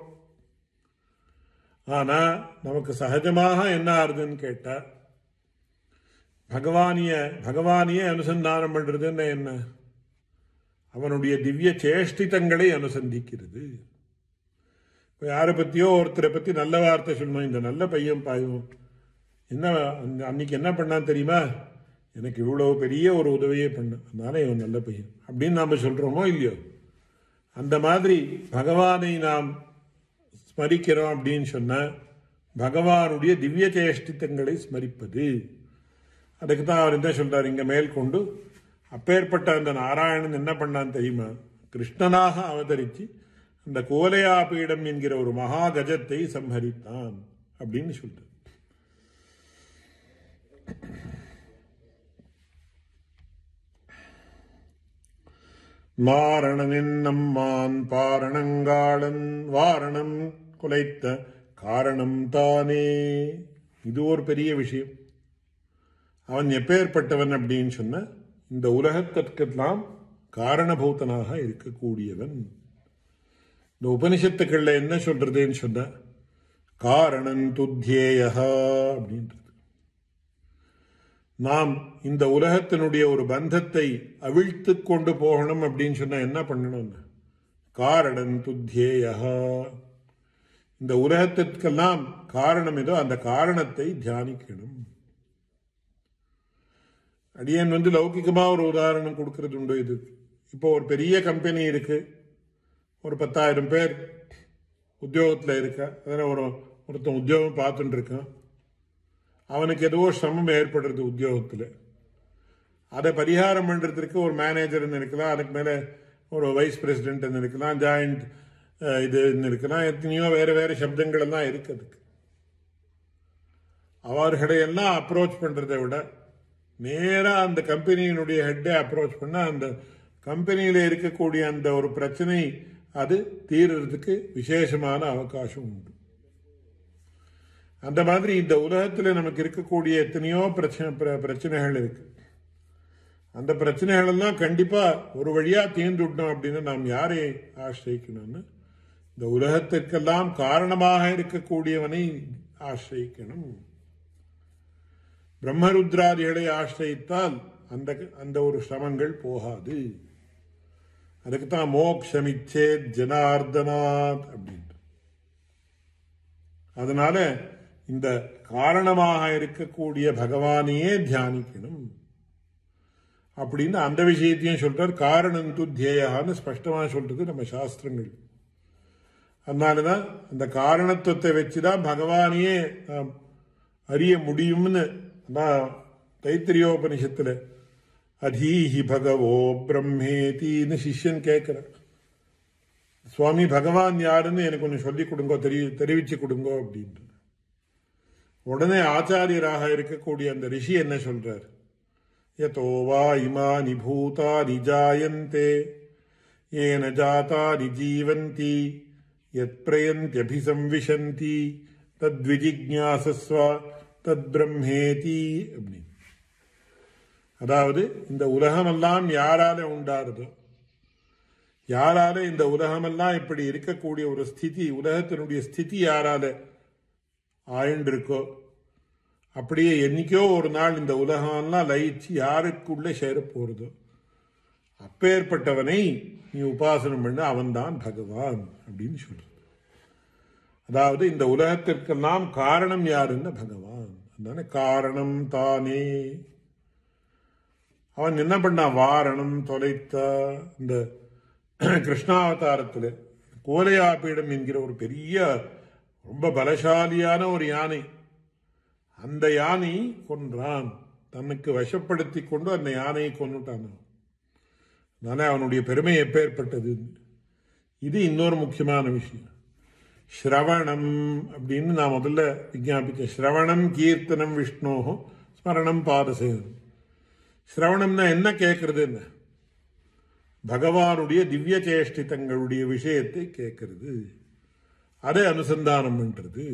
B: ஆனா நமக்கு சகஜமாக என்ன ஆறுதுன்னு கேட்டா, பகவானிய அனுசந்தானம் பண்றதுன்னு என்ன, அவனுடைய திவ்ய சேஷ்டிதங்களை அனுசந்திக்கிறது. இப்போ யாரை பற்றியோ ஒருத்தரை பற்றி நல்ல வார்த்தை சொல்லணும், இந்த நல்ல பையன் பாயும் என்ன அன்னைக்கு என்ன பண்ணான்னு தெரியுமா, எனக்கு இவ்வளோ பெரிய ஒரு உதவியே பண்ண, அதனால இவன் நல்ல பையன் அப்படின்னு நாம் சொல்கிறோமோ இல்லையோ. அந்த மாதிரி பகவானை நாம் ஸ்மரிக்கிறோம் அப்படின்னு சொன்னால் பகவானுடைய திவ்ய சேஷ்டித்தங்களை ஸ்மரிப்பது. அதுக்கு தான் அவர் என்ன சொல்றார் இங்கே மேற்கொண்டு, அப்பேற்பட்ட அந்த நாராயணன் என்ன பண்ணான்னு தெரியுமா, கிருஷ்ணனாக அவதரித்து அந்த கோலையா பீடம் என்கிற ஒரு மகா கஜத்தை சம்ஹரித்தான் அப்படின்னு சொல்றார். மாரணனின் நம்மான் பாரணங்காளன் வாரணம் குலைத்த காரணம் தானே. இது ஒரு பெரிய விஷயம். அவன் எப்பேற்பட்டவன் அப்படின்னு சொன்ன, இந்த உலகத்திற்கெல்லாம் காரணபூதனாக இருக்கக்கூடியவன். இந்த உபனிஷத்துக்கள்ல என்ன சொல்றதுன்னு சொன்ன, காரணம் துத்தியேயா அப்படின்றது. நாம் இந்த உலகத்தினுடைய ஒரு பந்தத்தை அவிழ்த்து கொண்டு போகணும் அப்படின்னு சொன்னா என்ன பண்ணணும், காரணம் துத்தியேயா. இந்த உலகத்திற்கெல்லாம் காரணம் ஏதோ அந்த காரணத்தை தியானிக்கணும். அடியன் லௌகிகமா ஒரு உதாரணம் கொடுக்கறது உண்டு. இது இப்போ ஒரு பெரிய கம்பெனி இருக்கு, ஒரு 10,000 பேர் உத்தியோகத்தில் இருக்க, அதில் ஒருத்தன் உத்தியோகம் பார்த்துட்டு இருக்கான். அவனுக்கு ஏதோ சிரமம் ஏற்படுறது உத்தியோகத்தில். அதை பரிகாரம் பண்ணுறதுக்கு ஒரு மேனேஜர்னு இருக்கலாம், அதுக்கு மேலே ஒரு வைஸ் பிரசிடென்ட்னு இருக்கலாம், ஜாயிண்ட் இதுன்னு இருக்கலாம், எத்தனையோ வேறு வேறு சப்தங்கள் எல்லாம் இருக்கு. அதுக்கு அவர்களையெல்லாம் அப்ரோச் பண்ணுறதை விட நேராக அந்த கம்பெனியினுடைய ஹெட்டை அப்ரோச் பண்ண அந்த கம்பெனியில் இருக்கக்கூடிய அந்த ஒரு பிரச்சனை அது தீர்றதுக்கு விசேஷமான அவகாசம் உண்டு. அந்த மாதிரி இந்த உலகத்தில் நமக்கு இருக்கக்கூடிய எத்தனையோ பிரச்சனைகள் இருக்கு. அந்த பிரச்சனைகள் எல்லாம் கண்டிப்பா ஒரு வழியா தீர்ந்துட்டோம் அப்படின்னு நாம் யாரை ஆசிரிக்கணும்னு, இந்த உலகத்திற்கெல்லாம் காரணமாக இருக்கக்கூடியவனை ஆசிரிக்கணும். பிரம்மருத்ராதிகளை ஆசிரித்தால் அந்த ஒரு சிரமங்கள் போகாது. அதுக்கு தான் மோக்ஷமிச்சே ஜனார்தனாத் அப்படின்ட்டு. அதனால இந்த காரணமாக இருக்கக்கூடிய பகவானையே தியானிக்கணும் அப்படின்னு அந்த விஷயத்தையும் சொல்றார். காரணம் துத்தியேயான்னு ஸ்பஷ்டமா சொல்றது நம்ம சாஸ்திரங்கள். அதனாலதான் அந்த காரணத்துவத்தை வச்சுதான் பகவானையே அறிய முடியும்னு தைத்திரியோபனிஷத்துல அதீஹி பகவோ பிரம்மேதின்னு சிஷ்யன் கேட்கிறார். சுவாமி பகவான் யாருன்னு எனக்கு கொஞ்சம் சொல்லிக் கொடுங்கோ, தெரிவிச்சு கொடுங்கோ அப்படின்ற உடனே ஆச்சாரியராக இருக்கக்கூடிய அந்த ரிஷி என்ன சொல்றார்? யதோ வா இமானி பூதானி ஜாயந்தே ஏன ஜாதானி ஜீவந்தி யத் பிரயந்த்யபிசம்விஷந்தி தத்விஜிக்ஞாசஸ்வ தத் பிரம்மேதி அப்படின்னு. அதாவது இந்த உலகமெல்லாம் யாரால உண்டாருதோ, யாரால இந்த உலகமெல்லாம் இப்படி இருக்கக்கூடிய ஒரு ஸ்திதி, உலகத்தினுடைய ஸ்திதி யாரால ஆயிண்டிருக்கோ, அப்படியே என்னைக்கோ ஒரு நாள் இந்த உலகம்லாம் லயிச்சு யாருக்குள்ள சேர போறதோ அப்பேற்பட்டவனை நீ உபாசனம் பண்ண, அவன்தான் பகவான் அப்படின்னு சொல்ற. அதாவது இந்த உலகத்திற்கெல்லாம் காரணம் யாருன்னு பகவான். அதனால காரணம் தானே. அவன் என்ன பண்ணா? வாரணம் தொலைத்தா. இந்த கிருஷ்ணாவதாரத்தில் கோலையாபீடம் என்கிற ஒரு பெரிய ரொம்ப பலசாலியான ஒரு யானை, அந்த யானை கொன்றான். தன்னுக்கு வசப்படுத்தி கொண்டு அந்த யானையை கொன்னுட்டான். அதனால அவனுடைய பெருமை எப்பேற்பட்டது. இது இன்னொரு முக்கியமான விஷயம். ஸ்ரவணம் அப்படின்னு நான் முதல்ல விஞ்ஞாபிச்சேன். ஸ்ரவணம் கீர்த்தனம் விஷ்ணோஹோ ஸ்மரணம் பாதசேவனம். ஸ்ரவணம்னா என்ன? கேட்கறது. என்ன? பகவானுடைய திவ்ய சேஷ்டிதங்களுடைய விஷயத்தை கேட்கறது, அதை அனுசந்தானம் பண்றது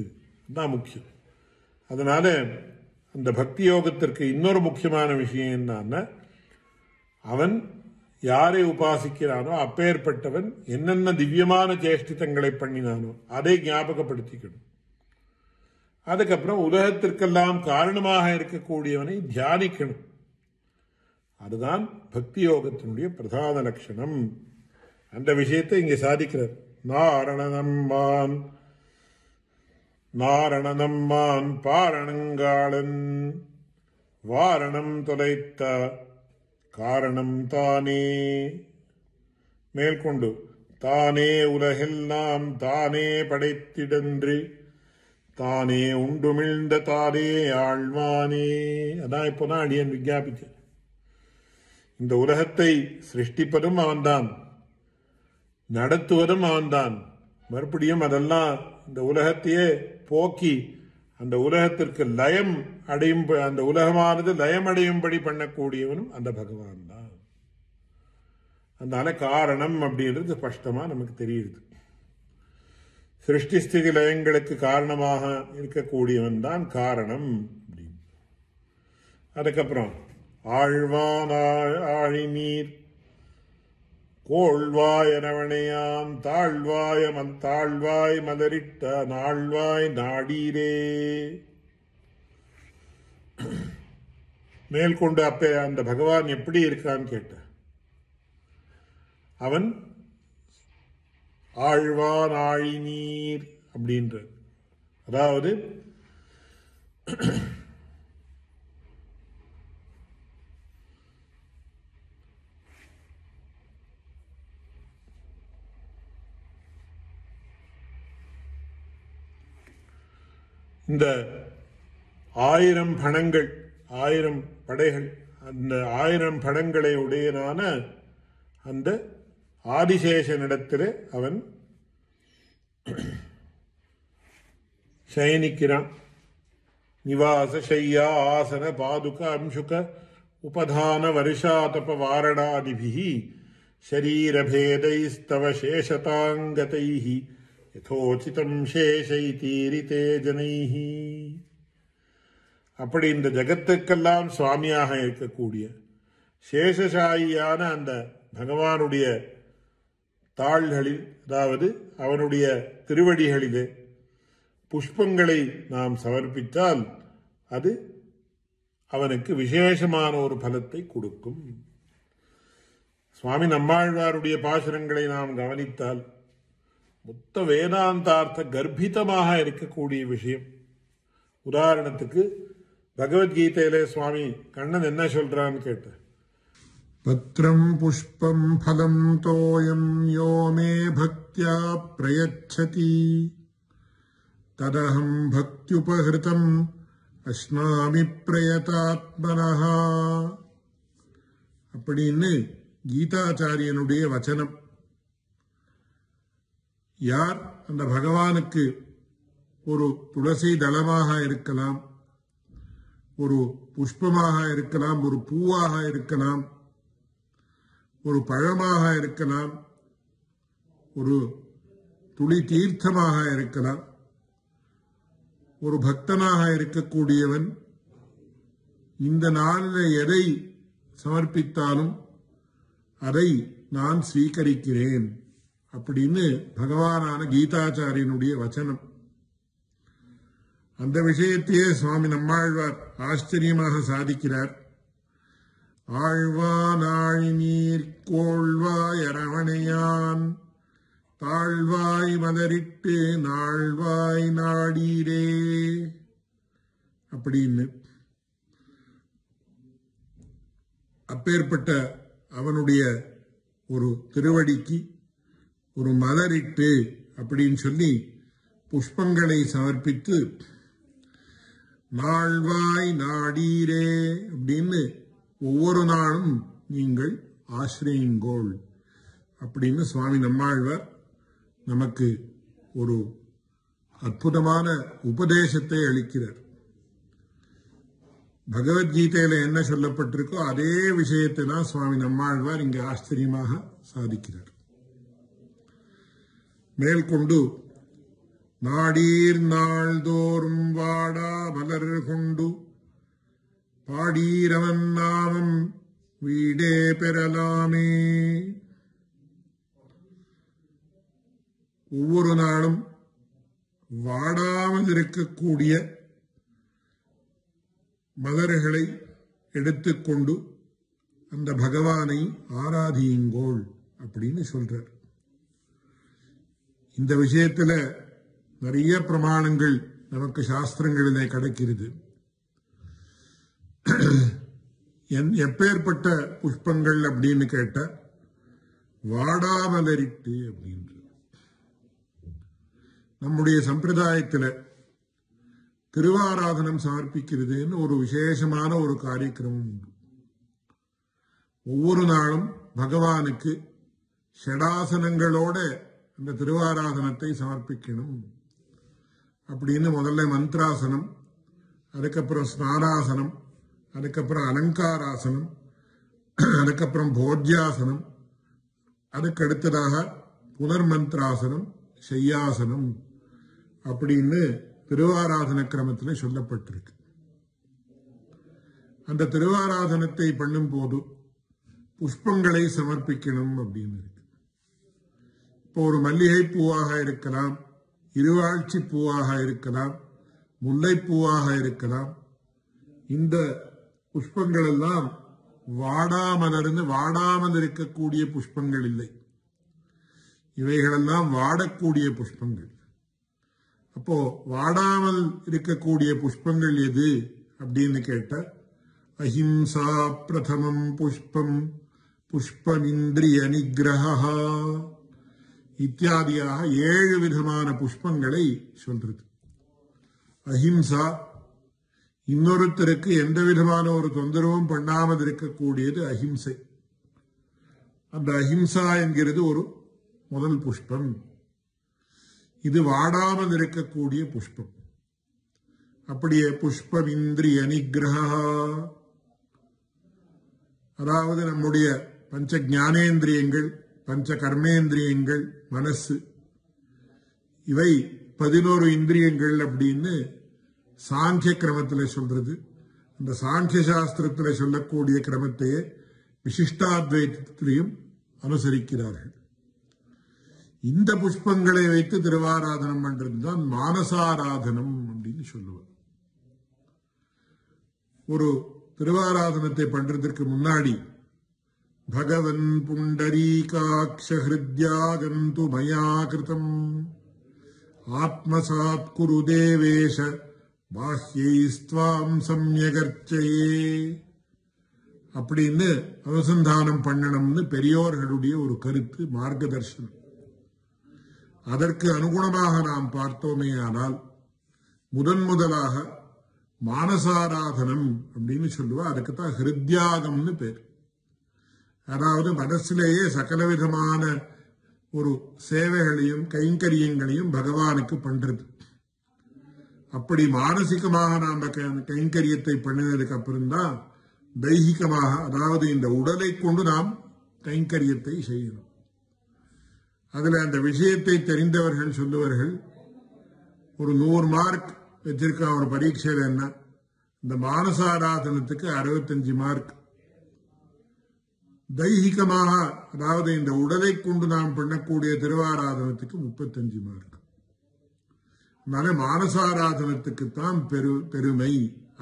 B: தான் முக்கியம். அதனால அந்த பக்தி யோகத்திற்கு இன்னொரு முக்கியமான விஷயம் என்னன்னா, அவன் யாரை உபாசிக்கிறானோ அப்பேற்பட்டவன் என்னென்ன திவ்யமான சேஷ்டிதங்களை பண்ணினானோ அதை ஞாபகப்படுத்திக்கணும். அதுக்கப்புறம் உலகத்திற்கெல்லாம் காரணமாக இருக்கக்கூடியவனை தியானிக்கணும். அதுதான் பக்தி யோகத்தினுடைய பிரதான லட்சணம். அந்த விஷயத்தை இங்கே சாதிக்கிறார். நாரணனம்மான் பாரணங்காளன் வாரணம் தொலைத்த காரணம் தானே. மேற்கொண்டு தானே உலகெல்லாம் தானே படைத்திடன்று தானே உண்டுமிழ்ந்த தானே ஆழ்வானே. அதான் இப்போதான் அடியன் விஞ்ஞாபித்தேன். இந்த உலகத்தை சிருஷ்டிப்பதும் அவன்தான், நடத்துவதும் அவன்தான். மறுபடியும் அதெல்லாம் இந்த உலகத்தையே போக்கி அந்த உலகத்திற்கு லயம் அடையும், அந்த உலகமானது லயம் அடையும்படி பண்ணக்கூடியவனும் அந்த பகவான் தான். அதனால காரணம் அப்படின்றது ஸ்பஷ்டமா நமக்கு தெரியுது. சிருஷ்டி ஸ்திதி லயங்களுக்கு காரணமாக இருக்கக்கூடியவன் தான் காரணம் அப்படின்னு. அதுக்கப்புறம் ஆழ்வானாய் ஆழிநீர் கோள்வாய் அரவணையாம் தாழ்வாய் மலரிட்ட நாழ்வாய் நாடீரே. மேற்கொண்டு அப்ப அந்த பகவான் எப்படி இருக்கான்னு கேட்ட. அவன் ஆழ்வான் ஆழிநீர் அப்படின்ற, அதாவது இந்த 1000 பணங்கள் 1000 படைகள், அந்த 1000 படங்களை உடையனான அந்த ஆதிசேஷனிடத்தில் அவன் சயனிக்கிறான். நிவாச சையா ஆசன பாதுக அம்சுக உபதான வருஷாதப வாரணாதிபிஹி ஷரீரபேதைஸ்தவ சேஷதாங்கதைஹி யதோசிதம் சேஷைதீரிதே ஜனைஹி. அப்படி இந்த ஜகத்துக்கெல்லாம் சுவாமியாக இருக்கக்கூடிய சேஷசாயியான அந்த பகவானுடைய தாள்களில், அதாவது அவனுடைய திருவடிகளிலே புஷ்பங்களை நாம் சமர்ப்பித்தால் அது அவனுக்கு விசேஷமான ஒரு பலத்தை கொடுக்கும். சுவாமி நம்மாழ்வாருடைய பாசுரங்களை நாம் கவனித்தால் மொத்த வேதாந்தார்த்த கர்ப்பிதமாக இருக்கக்கூடிய விஷயம். உதாரணத்துக்கு பகவத்கீதையிலே சுவாமி கண்ணன் என்ன சொல்றான்னு கேட்ட. பத்ரம் புஷ்பம் பலம் தோயம் யோ மே பக்தியா பிரயச்சதி ததஹம் பக்தியுபஹிருதம் அஸ்னாமி பிரயதாத்மனஹா அப்படின்னு கீதாச்சாரியனுடைய வச்சனம். யார் அந்த பகவானுக்கு ஒரு துளசி தளமாக இருக்கலாம், ஒரு புஷ்பமாக இருக்கலாம், ஒரு பூவாக இருக்கலாம், ஒரு பழமாக இருக்கலாம், ஒரு துளி தீர்த்தமாக இருக்கலாம், ஒரு பக்தனாக இருக்கக்கூடியவன் இந்த நாளில் எதை சமர்ப்பித்தாலும் அதை நான் ஸ்வீகரிக்கிறேன் அப்படின்னு பகவானான கீதாச்சாரியனுடைய வச்சனம். அந்த விஷயத்தையே சுவாமி நம்மாழ்வார் ஆச்சரியமாக சாதிக்கிறார். ஆழ்வானாழ் நீர் கோள்வாய் அரவணையான் தாழ்வாய் மலரிட்டு நாழ்வாய் நாடீரே அப்படின்னு. அப்பேற்பட்ட அவனுடைய ஒரு திருவடிக்கு ஒரு மலரிட்டு அப்படின்னு சொல்லி புஷ்பங்களை சமர்ப்பித்து நாழ்வாய் நாடீரே அப்படின்னு ஒவ்வொரு நாளும் நீங்கள் ஆசிரியுங்கோள் அப்படின்னு சுவாமி நம்மாழ்வார் நமக்கு ஒரு அற்புதமான உபதேசத்தை அளிக்கிறார். பகவத்கீதையில என்ன சொல்லப்பட்டிருக்கோ அதே விஷயத்தை தான் சுவாமி நம்மாழ்வார் இங்கு ஆச்சரியமாக சாதிக்கிறார். மேற்கொண்டு நாடீர் நாள்தோறும் வாடா மலர் கொண்டு பாடீரவன் நாமம் வீடே பெறலாமே. ஒவ்வொரு நாளும் வாடாமல் இருக்கக்கூடிய மலர்களை எடுத்துக்கொண்டு அந்த பகவானை ஆராதியுங்கோள் அப்படின்னு சொல்றார். இந்த விஷயத்துல நிறைய பிரமாணங்கள் நமக்கு சாஸ்திரங்களிலே கிடைக்கிறது. எப்பேற்பட்ட புஷ்பங்கள் அப்படின்னு கேட்ட வாடாமலரிட்டு அப்படின்ற நம்முடைய சம்பிரதாயத்தில் திருவாராதனம் சமர்ப்பிக்கிறதுன்னு ஒரு விசேஷமான ஒரு காரியக்கிரமம் உண்டு. ஒவ்வொரு நாளும் பகவானுக்கு ஷடாசனங்களோட அந்த திருவாராதனத்தை சமர்ப்பிக்கணும் அப்படின்னு முதல்ல மந்திராசனம், அதுக்கப்புறம் ஸ்நானாசனம், அதுக்கப்புறம் அலங்காராசனம், அதுக்கப்புறம் போஜ்யாசனம், அதுக்கு அடுத்ததாக புனர்மந்திராசனம், ஷையாசனம் அப்படின்னு திருவாராதன கிரமத்தில் சொல்லப்பட்டிருக்கு. அந்த திருவாராதனத்தை பண்ணும் போது புஷ்பங்களை சமர்ப்பிக்கணும் அப்படின்னு இருக்கு. இப்போ ஒரு மல்லிகை பூவாக இருக்கலாம், இருவாழ்ச்சி பூவாக இருக்கலாம், முல்லைப்பூவாக இருக்கலாம். இந்த புஷ்பங்கள் எல்லாம் வாடாமல் இருக்கக்கூடிய புஷ்பங்கள் இல்லை. இவைகளெல்லாம் வாடக்கூடிய புஷ்பங்கள். அப்போ வாடாமல் இருக்கக்கூடிய புஷ்பங்கள் எது அப்படின்னு கேட்ட அஹிம்சா பிரதமம் புஷ்பம் புஷ்பமிந்திரிய நிகிரஹா இத்தியாதியாக 7 விதமான புஷ்பங்களை சொல்றது. அஹிம்சா, இன்னொருத்தருக்கு எந்த விதமான ஒரு தொந்தரவும் பண்ணாமல் இருக்கக்கூடியது அஹிம்சை. அந்த அஹிம்சா என்கிறது ஒரு முதல் புஷ்பம். இது வாடாமல் இருக்கக்கூடிய புஷ்பம். அப்படியே புஷ்பம் இந்திரிய நிகிரஹா, அதாவது நம்முடைய பஞ்ச ஞானேந்திரியங்கள், பஞ்ச கர்மேந்திரியங்கள், மனசு, இவை 11 இந்திரியங்கள் அப்படின்னு சாங்கிய கிரமத்தில் சொல்றது. அந்த சாங்கிய சாஸ்திரத்தில் சொல்லக்கூடிய கிரமத்தையே விசிஷ்டாத்வைத்திலையும் அனுசரிக்கிறார்கள். இந்த புஷ்பங்களை வைத்து திருவாராதனம் பண்றதுதான் மானசாராதனம் அப்படின்னு சொல்லுவார். ஒரு திருவாராதனத்தை பண்றதற்கு முன்னாடி பகவன் புண்டரீகாட்ச ஹிருத்யாகந்து மயா கிருதம் ஆத்மசாத் குரு தேவேஷ பாஹ்யைஸ்த்வாம் சம்யகர்ச்சயே அப்படின்னு அனுசந்தானம் பண்ணணும்னு பெரியோர்களுடைய ஒரு கருத்து, மார்க்கதர்சனம். அதற்கு அனுகுணமாக நாம் பார்த்தோமே ஆனால் முதலாக மானசாராதனம் அப்படின்னு சொல்லுவா. அதுக்குத்தான் ஹிருத்யாகம்னு பேர். அதாவது மனசிலேயே சகல விதமான ஒரு சேவைகளையும் கைங்கரியங்களையும் பகவானுக்கு பண்றது. அப்படி மானசிகமாக நாம கைங்கரியத்தை பண்ணினதுக்கு அப்புறம்தான் தைகிகமாக, அதாவது இந்த உடலை கொண்டு நாம் கைங்கரியத்தை செய்யணும். அதுல அந்த விஷயத்தை தெரிந்தவர்கள் சொல்லுவார்கள், ஒரு 100 மார்க் வச்சிருக்க ஒரு பரீட்சையில் என்ன, இந்த மானசாராதனத்துக்கு 65 மார்க், தைகிகமாக அதாவது இந்த உடலை கொண்டு நாம் பண்ணக்கூடிய திருவாராதனத்துக்கு 35 மார்க். அதனால மானசாராதனத்துக்குத்தான் பெருமை,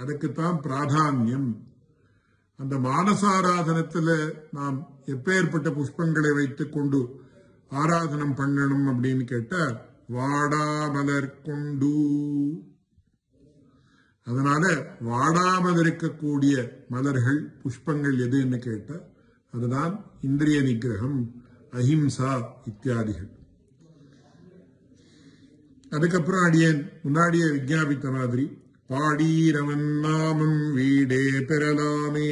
B: அதுக்குத்தான் பிராதான்யம். அந்த மானசாராதனத்துல நாம் எப்பேற்பட்ட புஷ்பங்களை வைத்துக் கொண்டு ஆராதனம் பண்ணணும் அப்படின்னு கேட்டா வாடாமலர் கொண்டு. அதனால வாடாமல் இருக்கக்கூடிய மலர்கள் புஷ்பங்கள் எதுன்னு கேட்டா அதுதான் இந்திரிய நிகிரகம், அஹிம்சா இத்தியாதிகள். அதுக்கப்புறம் அடியேன் முன்னாடியே விஞ்ஞாபித்த மாதிரி பாடீரவன் நாமம் வீடே பெறலாமே,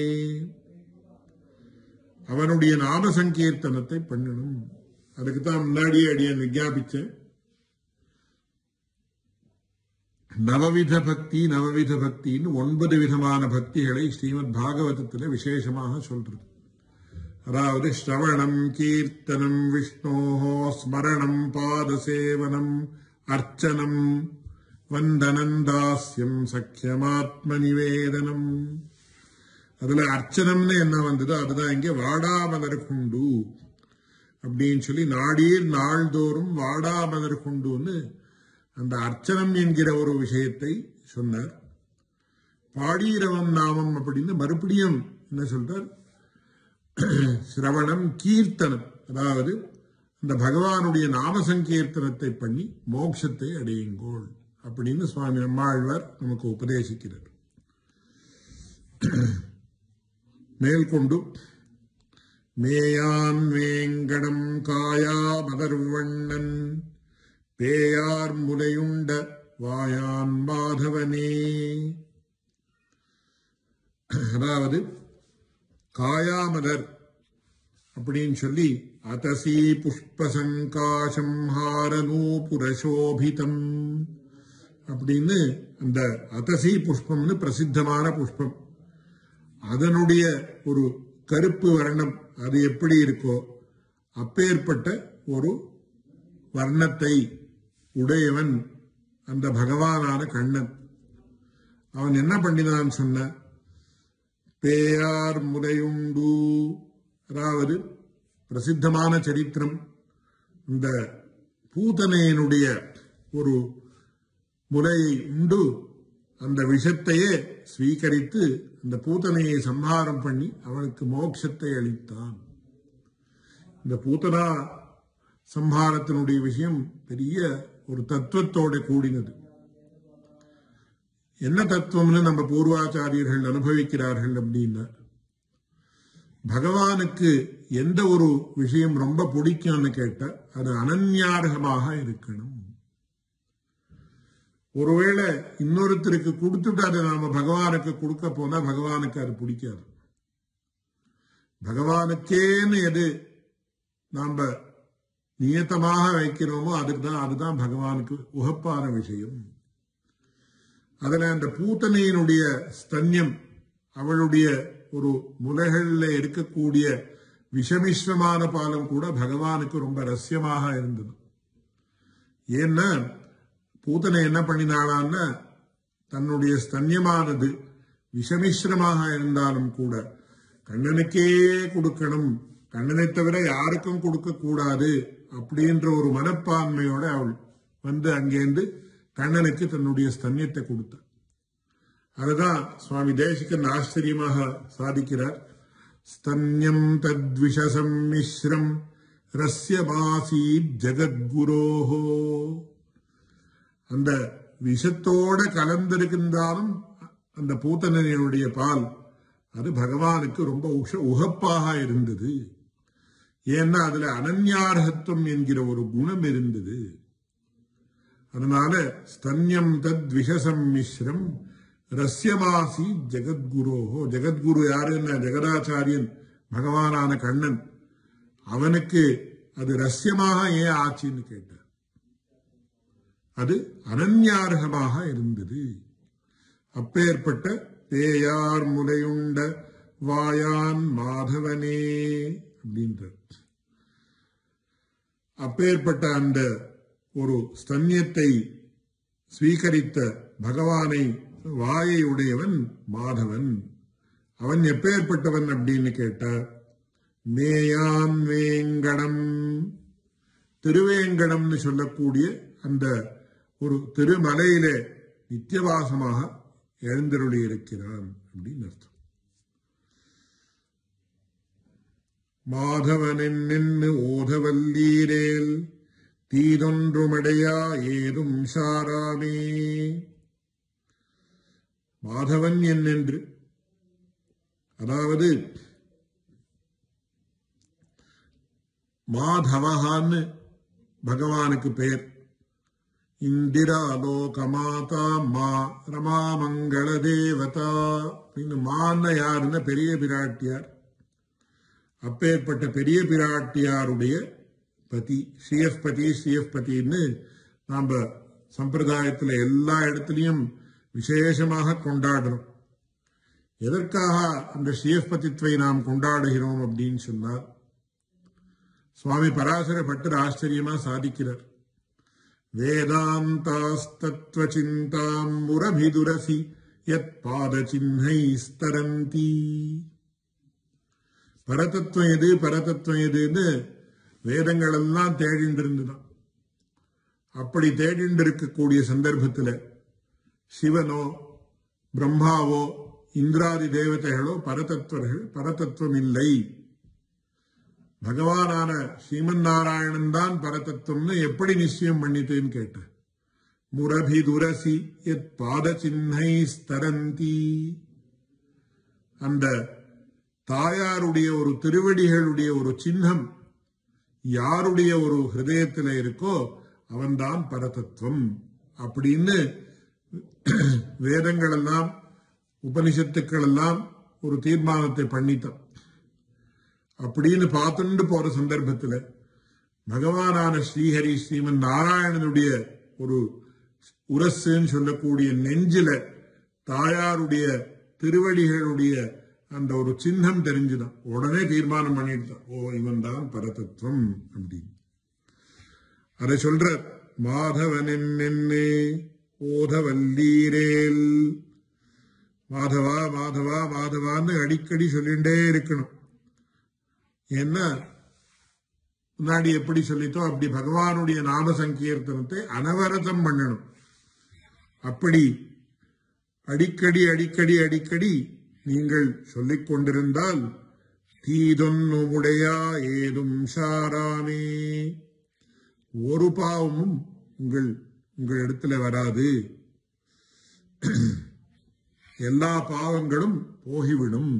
B: அவனுடைய நாம சங்கீர்த்தனத்தை பண்ணணும். அதுக்குத்தான் முன்னாடியே அடியேன் விஞ்ஞாபிச்சேன். நவவித பக்தி நவவித பக்தின்னு 9 விதமான பக்திகளை ஸ்ரீமத் பாகவதத்தில் விசேஷமாக சொல்றது. அதாவது ஸ்ரவணம், கீர்த்தனம், விஷ்ணோஹோ ஸ்மரணம், பாதசேவனம், அர்ச்சனம், வந்தனம், தாஸ்யம், சக்கியமாத்ம நிவேதனம். அதுல அர்ச்சனம்னு என்ன வந்ததோ அதுதான் இங்க வாடாமலர் கொண்டு அப்படின்னு சொல்லி நாடீர் நாள்தோறும் வாடாமலர் கொண்டுன்னு அந்த அர்ச்சனம் என்கிற ஒரு விஷயத்தை சொன்னார். பாடீரவம் நாமம் அப்படின்னு மறுபடியும் என்ன சொல்றார், சிரவணம், கீர்த்தனம், அதாவது அந்த பகவானுடைய நாம சங்கீர்த்தனத்தை பண்ணி மோட்சத்தை அடையுங்கோள் அப்படின்னு சுவாமி நம்மாழ்வார் நமக்கு உபதேசிக்கிறார். மேற்கொண்டு மேயான் வேங்கடம் காயா மதர்வண்ணன் பேயார் முலையுண்ட வாயான் மாதவனே. அதாவது காயாமலர் அப்படின்னு சொல்லி அதசி புஷ்பசங்காசம் ஹாரநூபுரசோபிதம் அப்படின்னு அந்த அதசி புஷ்பம்னு பிரசித்தமான புஷ்பம். அதனுடைய ஒரு கருப்பு வர்ணம் அது எப்படி இருக்கோ அப்பேற்பட்ட ஒரு வர்ணத்தை உடையவன் அந்த பகவானான கண்ணன். அவன் என்ன பண்ணினான் சொன்ன, பேயார் முலையுண்டு, அதாவது பிரசித்தமான சரித்திரம். இந்த பூதனையனுடைய ஒரு முலையை உண்டு அந்த விஷத்தையே ஸ்வீகரித்து அந்த பூதனையை சம்ஹாரம் பண்ணி அவனுக்கு மோட்சத்தை அளித்தான். இந்த பூதனா சம்ஹாரத்தினுடைய விஷயம் பெரிய ஒரு தத்துவத்தோட கூடினது. என்ன தத்துவம்னு நம்ம பூர்வாச்சாரியர்கள் அனுபவிக்கிறார்கள் அப்படின்னா, பகவானுக்கு எந்த ஒரு விஷயம் ரொம்ப பிடிக்கும்னு கேட்டா அது அனன்யார்கமாக இருக்கணும். ஒருவேளை இன்னொருத்தருக்கு கொடுத்துட்டு அதை நாம பகவானுக்கு கொடுக்க போனா பகவானுக்கு அது பிடிக்காது. பகவானுக்கேன்னு எது நாம நியத்தமாக வைக்கிறோமோ அதுதான் பகவானுக்கு உகப்பான விஷயம். அதுல அந்த பூத்தனையினுடைய ஸ்தன்யம், அவளுடைய ஒரு முலைகள்ல இருக்கக்கூடிய விஷமிஸ்வமான பாலம் கூட பகவானுக்கு ரொம்ப ரகசியமாக இருந்தது. ஏன்னா பூத்தனை என்ன பண்ணினாளான்னா, தன்னுடைய ஸ்தன்யமானது விஷமிஸ்ரமாக இருந்தாலும் கூட கண்ணனுக்கே கொடுக்கணும், கண்ணனை தவிர யாருக்கும் கொடுக்க கூடாது அப்படின்ற ஒரு மனப்பான்மையோட அவள் வந்து அங்கேருந்து கண்ணனுக்கு தன்னுடைய ஸ்தன்யத்தை கொடுத்தார். அதுதான் சுவாமி தேசிகன் ஆச்சரியமாக சாதிக்கிறார். ஸ்தன்யம் தத்விஷசம் மிஸ்ரம் ரஸ்யமாசீத் ஜகத்குரோஹோ. அந்த விஷத்தோட கலந்திருக்கின்றாலும் அந்த பூத்தனையுடைய பால் அது பகவானுக்கு ரொம்ப உகப்பாக இருந்தது. ஏன்னா அதுல அனன்யார்ஹத்துவம் என்கிற ஒரு குணம் இருந்தது. அதனால ஸ்தன்யம் தத் விஷசம் மிஸ்ரம் ரஸ்யமாசி ஜெகத்குரோஹோ. ஜெகத்குரு யாருன்னா ஜெகதாச்சாரியன், பகவானான கண்ணன். அவனுக்கு அது ரகசியமாக ஏன் ஆச்சுன்னு கேட்டார். அது அனன்யார்கமாக இருந்தது. அப்பேற்பட்ட பேயார் முலையுண்ட வாயான் மாதவனே அப்படின்றார். அப்பேற்பட்ட அந்த ஒரு ஸ்தன்யத்தை ஸ்வீகரித்த பகவானை வாயை உடையவன் மாதவன். அவன் எப்பேற்பட்டவன் அப்படின்னு கேட்டார். மேயான் வேங்கடம், திருவேங்கடம்னு சொல்லக்கூடிய அந்த ஒரு திருமலையிலே நித்தியவாசமாக எழுந்தருளி இருக்கிறான் அப்படின்னு அர்த்தம். மாதவனின் நின்று ஓதவல்லீரேல் தீதொன்றுமடையா ஏதும் சாராமே. மாதவன் என்னென்று, அதாவது மாதவஹான்னு பகவானுக்கு பெயர். இந்திரா லோகமாதா மா ரமா மங்கள தேவதா அப்படின்னு மான யாருன்னா பெரிய பிராட்டியார். அப்பேற்பட்ட பெரிய பிராட்டியாருடைய பதி ஸ்ரீயஸ்பதி ஸ்ரீயஸ்பதின்னு நாம சம்பிரதாயத்தில் எல்லா இடத்துலையும் விசேஷமாக கொண்டாடுறோம். எதற்காக அந்த ஸ்ரீயஸ்பதித்வை நாம் கொண்டாடுகிறோம் அப்படின்னு சொன்னால், சுவாமி பராசர பட்டர் ஆச்சரியமா சாதிக்கிறார். வேதாந்தாஸ்தத்வ சிந்தாம் முரபிதுரசி யத் பாத சின்னைஸ்தரந்தி. பரதத்துவம் எது பரதத்துவம் எதுன்னு வேதங்கள் எல்லாம் தேடிண்டு இருந்துதான். அப்படி தேடிண்டு இருக்கக்கூடிய சந்தர்ப்பத்தில் சிவனோ பிரம்மாவோ இந்திராதி தேவதைகளோ பரதத்துவர்கள் பரதத்துவம் இல்லை, பகவானான ஸ்ரீமன் நாராயணன் தான் பரதத்துவம்னு எப்படி நிச்சயம் பண்ணிட்டேன்னு கேட்ட. முரபி துரசி எத் பாத சின்னை ஸ்தரந்தி. அந்த தாயாருடைய ஒரு திருவடிகளுடைய ஒரு சின்னம் யாருடைய ஒரு ஹிருதயத்தில் இருக்கோ அவன்தான் பரதத்துவம் அப்படின்னு வேதங்கள் எல்லாம் உபனிஷத்துக்கள் எல்லாம் ஒரு தீர்மானத்தை பண்ணித்தான். அப்படின்னு பார்த்துண்டு போற சந்தர்ப்பத்தில் பகவானான ஸ்ரீஹரி ஸ்ரீமன் நாராயணனுடைய ஒரு உரசுன்னு சொல்லக்கூடிய நெஞ்சில தாயாருடைய திருவடிகளுடைய அந்த ஒரு சின்னம் தெரிஞ்சுதான். உடனே தீர்மானம் பண்ணிட்டுதான், ஓ இவன் தான் பரதத்துவம் அப்படின்னு. அதை சொல்ற மாதவனின் என்னே ஓதவல்லீரேல். மாதவா மாதவா மாதவான்னு அடிக்கடி சொல்லிண்டே இருக்கணும். ஏன்னா முன்னாடி எப்படி சொல்லித்தோ அப்படி பகவானுடைய நாம சங்கீர்த்தனத்தை அனவரதம் பண்ணணும். அப்படி அடிக்கடி அடிக்கடி அடிக்கடி நீங்கள் சொல்லிக் கொண்டிருந்தால் தீதொன்னுமுடையா ஏதும் சாராமே, ஒரு பாவமும் உங்கள் இடத்துல வராது, எல்லா பாவங்களும் போகிவிடும்.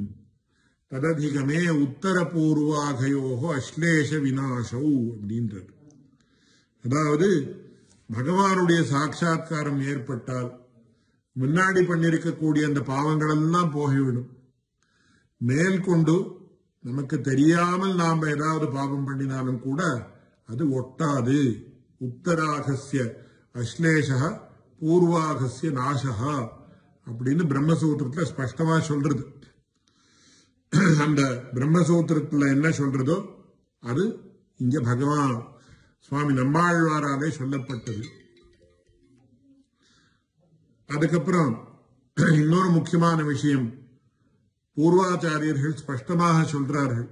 B: தததிகமே உத்தர பூர்வாகயோகோ அஸ்லேஷ விநாசௌ அப்படின்றது. அதாவது பகவானுடைய சாட்சா்காரம் ஏற்பட்டால் முன்னாடி பண்ணிருக்கக்கூடிய அந்த பாவங்கள் எல்லாம் போகிவிடும். மேற்கொண்டு நமக்கு தெரியாமல் நாம் ஏதாவது பாவம் பண்ணினாலும் கூட அது ஒட்டாது. உத்தராகஸ்ய அஸ்லேஷா பூர்வாகஸ்ய நாசகா அப்படின்னு பிரம்மசூத்திரத்துல ஸ்பஷ்டமா சொல்றது. அந்த பிரம்மசூத்திரத்துல என்ன சொல்றதோ அது இங்க பகவான் சுவாமி நம்மாழ்வாராலே சொல்லப்பட்டது. அதுக்கப்புறம் இன்னொரு முக்கியமான விஷயம் பூர்வாச்சாரியர்கள் ஸ்பஷ்டமாக சொல்றார்கள்.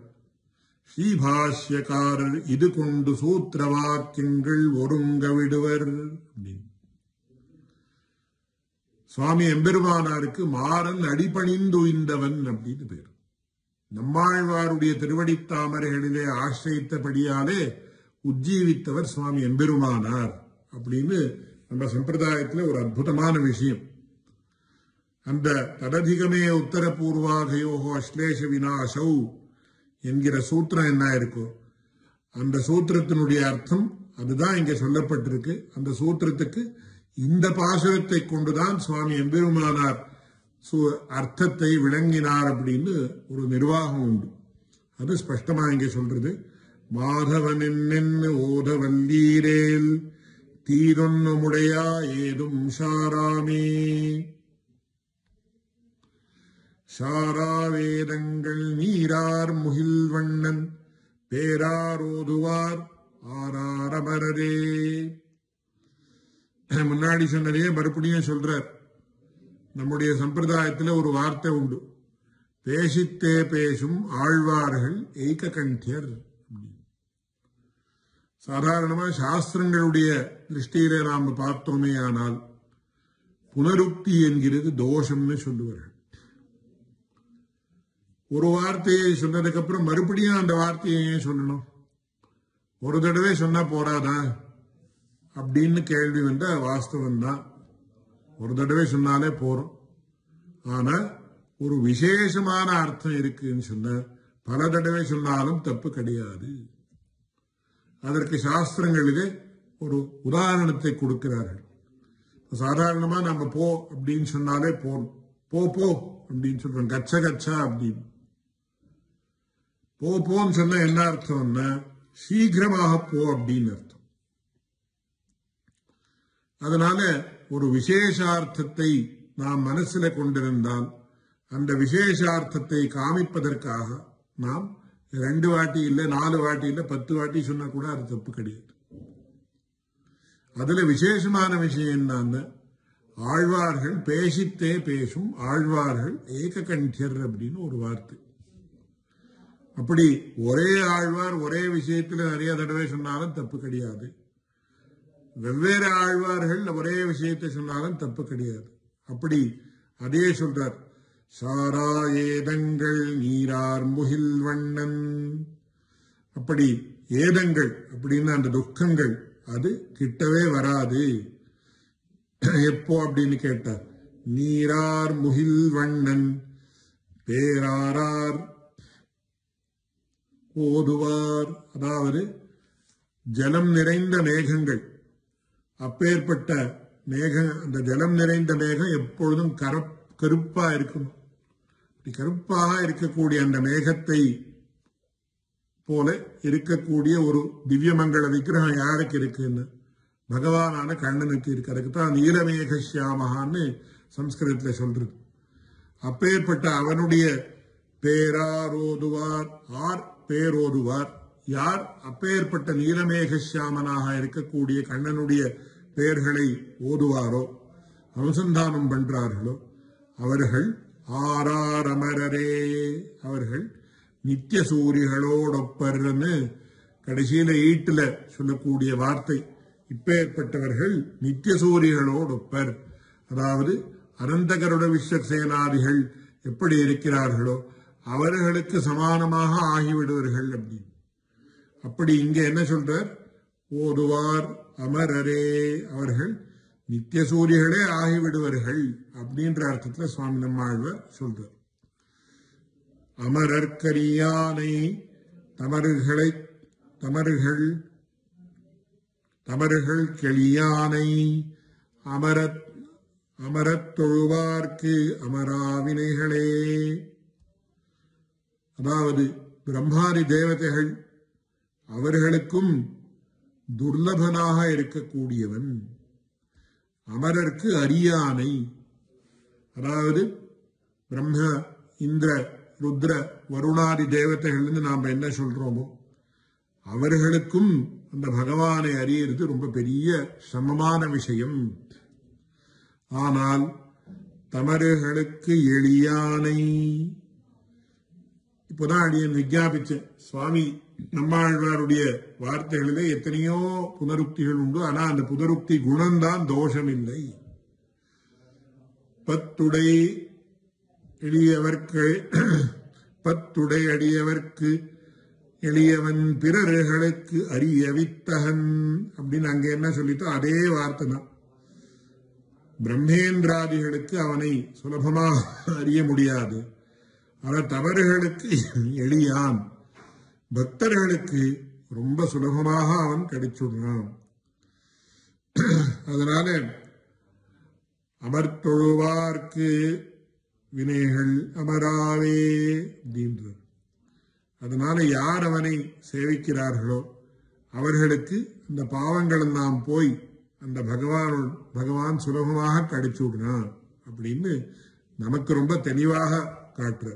B: ஸ்ரீபாஷ்யக்காரர் இது கொண்டு சூத்திர வாக்கியங்கள் ஒருங்க விடுவர் அப்படின்னு. சுவாமி எம்பெருமானாருக்கு மாறன் அடிபணிந்துய்ந்தவன் அப்படின்னு பேர். நம்மாழ்வாருடைய திருவடித்தாமரைகளிலே ஆசிரித்தபடியாலே உஜ்ஜீவித்தவர் சுவாமி எம்பெருமானார் அப்படின்னு நம்ம சம்பிரதாயத்துல ஒரு அற்புதமான விஷயம். அந்த தததிகமே உத்தர பூர்வாகயோகோ அஸ்லேஷ விநாசௌ என்கிற சூத்திரம் என்ன இருக்கோ அந்த சூத்திரத்தினுடைய அர்த்தம் அதுதான் இங்க சொல்லப்பட்டிருக்கு. அந்த சூத்திரத்துக்கு இந்த பாசுரத்தை கொண்டுதான் சுவாமி எம்பெருமானார் அர்த்தத்தை விளங்கினார் அப்படின்னு ஒரு நிர்வாகம் உண்டு. அது ஸ்பஷ்டமா இங்க சொல்றது.
C: மாதவன் என்னென்னு ஓதவல்லீரேல் தீரொன்னுமுடையா ஏதும் சாராமே. சாராவேதங்கள் நீரார் முகில் வண்ணன் பேராரோதுவார் ஆராரமரரே. முன்னாடி சொன்னதையே மறுபடியும் சொல்றார். நம்முடைய சம்பிரதாயத்தில் ஒரு வார்த்தை உண்டு, பேசித்தே பேசும் ஆழ்வார்கள் ஏக கண்டியர். சாதாரணமா சாஸ்திரங்களுடைய திருஷ்டியில நாம் பார்த்தோமே ஆனால் புனருக்தி என்கிறது தோஷம்னு சொல்லுவார்கள். ஒரு வார்த்தையை சொன்னதுக்கு அப்புறம் மறுபடியும் அந்த வார்த்தையை ஏன் சொல்லணும்? ஒரு தடவை சொன்னா போறாதா அப்படின்னு கேள்வி வந்தா வாஸ்தவம் தான். ஒரு தடவை சொன்னாலே போறோம். ஆனா ஒரு விசேஷமான அர்த்தம் இருக்குன்னு சொன்ன பல தடவை சொன்னாலும் தப்பு கிடையாது. அதற்கு சாஸ்திரங்களிலே ஒரு உதாரணத்தை கொடுக்கிறார்கள். சாதாரணமா நம்ம போ அப்படின்னு சொன்னாலே போறோம். போ போ அப்படின்னு சொல்றோம், கச்ச கச்சா அப்படின்னு. போ போன்னு சொன்னா என்ன அர்த்தம்னா சீக்கிரமாக போ அப்படின்னு அர்த்தம். அதனால ஒரு விசேஷார்த்தத்தை நாம் மனசுல கொண்டிருந்தால் அந்த விசேஷார்த்தத்தை காமிப்பதற்காக நாம் 2 வாட்டி இல்ல 4 வாட்டி இல்ல 10 வாட்டி சொன்னா கூட அது தப்பு கிடையாது. அதுல விசேஷமான விஷயம் என்னன்னா ஆழ்வார்கள் பேசித்தே பேசும் ஆழ்வார்கள் ஏக கண்டியர் அப்படின்னு ஒரு வார்த்தை. அப்படி ஒரே ஆழ்வார் ஒரே விஷயத்துல நிறைய தடவை சொன்னாலும் தப்பு கிடையாது. வெவ்வேறு ஆழ்வார்கள் ஒரே விஷயத்தை சொன்னாலும் தப்பு கிடையாது. அப்படி அதே சொல்றார், சாரா ஏதங்கள் நீரார் முகில் வண்ணன். அப்படி ஏதங்கள் அப்படின்னு அந்த துக்கங்கள் அது கிட்டவே வராது. எப்போ அப்படின்னு கேட்டார், நீரார் முகில் வண்ணன் பேராரார் ஓதுவார். அதாவது ஜலம் நிறைந்த மேகங்கள், அப்பேற்பட்ட மேகம், அந்த ஜலம் நிறைந்த மேகம் எப்பொழுதும் கருப்பா இருக்கும். கருப்பாக இருக்கக்கூடிய அந்த மேகத்தை போல இருக்கக்கூடிய ஒரு திவ்யமங்கள விக்கிரகம் யாருக்கு இருக்குன்னு பகவானான கண்ணனுக்கு இருக்கு. அதுக்கு தான் நீலமேக சியாமகான்னு சம்ஸ்கிருதத்தில் சொல்றது. அப்பேற்பட்ட அவனுடைய பேராரோதுவார், ஆர் பேரோதுவார், யார் அப்பேற்பட்ட நீலமேக சியாமனாக இருக்கக்கூடிய கண்ணனுடைய பெயர்களை ஓதுவாரோ அனுசந்தானம் பண்றார்களோ அவர்கள் ஆராரமரரே, அவர்கள் நித்திய சூரிகளோடொப்பர்னு கடைசியில ஈட்டுல சொல்லக்கூடிய வார்த்தை. இப்பேற்பட்டவர்கள் நித்திய சூரிகளோடொப்பர். அதாவது அனந்தகருட விஸ்வசேனாதிகள் எப்படி இருக்கிறார்களோ அவர்களுக்கு சமானமாக ஆகிவிடுவார்கள் அப்படின்னு. அப்படி இங்க என்ன சொல்றார், ஓதுவார் அமரரே, அவர்கள் நித்திய சூரியர்களே ஆகிவிடுவார்கள் அப்படின்ற அர்த்தத்தில் சுவாமி நம்மாழ்வார் சொல்றார். அமரர்கரியானை தமர்கள் கெளியானை அமரத் தொழுவார்க்கு அமராவினைகளே. அதாவது பிரம்மாதி தேவதைகள் அவர்களுக்கும் துர்லபனாக இருக்கக்கூடியவன், அமரர்க்கு அரியானை. அதாவது பிரம்ம இந்திர ருத்ர வருணாதி தேவதைகள் நாம் என்ன சொல்றோமோ அவர்களுக்கும் அந்த பகவானை அறியறது ரொம்ப பெரிய சமமான விஷயம். ஆனால் தமர்களுக்கு எளியானை. இப்போதான் அடியன் விஞ்ஞாபிச்சேன், சுவாமி நம்மாழ்வாருடைய வார்த்தைகளிலே எத்தனையோ புனருக்திகள் உண்டு. ஆனா அந்த புனருக்தி குணம்தான் தோஷம் இல்லை. பத்துடை அடியவர்க்கு எளியவன் பிறர்களுக்கு அரிய வித்தகன் அப்படின்னு அங்க என்ன சொல்லிட்டோ அதே வார்த்தை தான். பிரம்மேந்திராதிகளுக்கு அவனை சுலபமாக அறிய முடியாது. ஆனால் தவறுகளுக்கு எளியான், பக்தர்களுக்கு ரொம்ப சுலபமாக அவன் கிடைச்சுடுறான். அதனால அமர்த்தொழுவார்க்கு வினைகள் அமராவே அப்படின்றார். அதனால யார் அவனை சேவிக்கிறார்களோ அவர்களுக்கு அந்த பாவங்கள் எல்லாம் போய் அந்த பகவான் சுலபமாக கடிச்சு விடுறான் அப்படின்னு நமக்கு ரொம்ப தெளிவாக காட்டுற.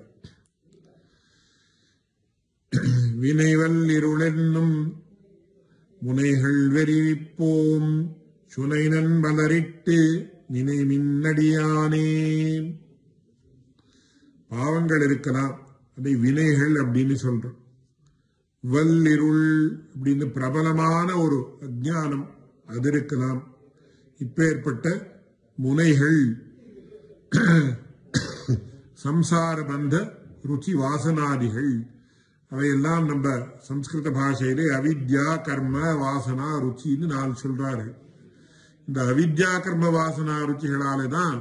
C: வினைவல் இருளென்னும் முனைகள் வெறிவிப்போம் சுனைனன் மலரிட்டு நினை மின்னடியானே. பாவங்கள் இருக்கலாம், அதை வினைகள் அப்படின்னு சொல்றோம். வல்லிருள் அப்படின்னு பிரபலமான ஒரு அஜ்ஞானம் அது இருக்கலாம். இப்பேற்பட்ட முனைகள் சம்சார பந்த ருச்சி வாசனாதிகள் அவையெல்லாம் நம்ம சம்ஸ்கிருத பாஷையிலே அவித்யா கர்ம வாசனா ருச்சின்னு நான் சொல்றார்கள். இந்த அவித்யா கர்ம வாசனா ருச்சிகளாலே தான்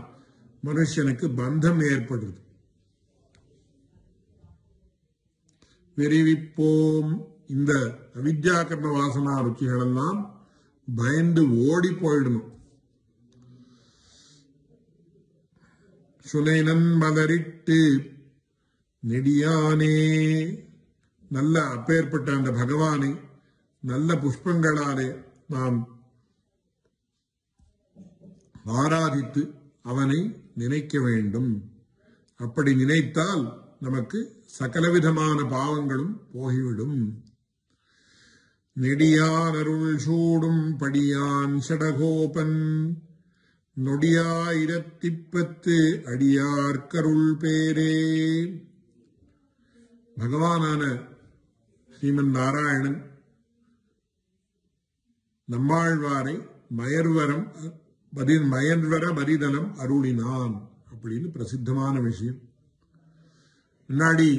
C: மனுஷனுக்கு பந்தம் ஏற்படுது. விரிவிப்போம், இந்த அவித்யா கர்ம வாசனா ருச்சிகள் எல்லாம் பயந்து ஓடி போயிடணும். சுனைனன் மலரிட்டு நெடியானே, நல்ல அப்பேற்பட்ட அந்த பகவானை நல்ல புஷ்பங்களாலே நாம் ஆராதித்து அவனை நினைக்க வேண்டும். அப்படி நினைத்தால் நமக்கு சகலவிதமான பாவங்களும் போய்விடும். நெடியான் அருள் சூடும் படியான் ஷடகோபன் நொடியாயிரத்திப்பத்து அடியார்கருள் பேரே. பகவானான ஸ்ரீமன் நாராயணன் நம்மாழ்வாரை மயர்வர மரிதனம் அருளினான் அப்படின்னு பிரசித்தமான விஷயம். முன்னாடி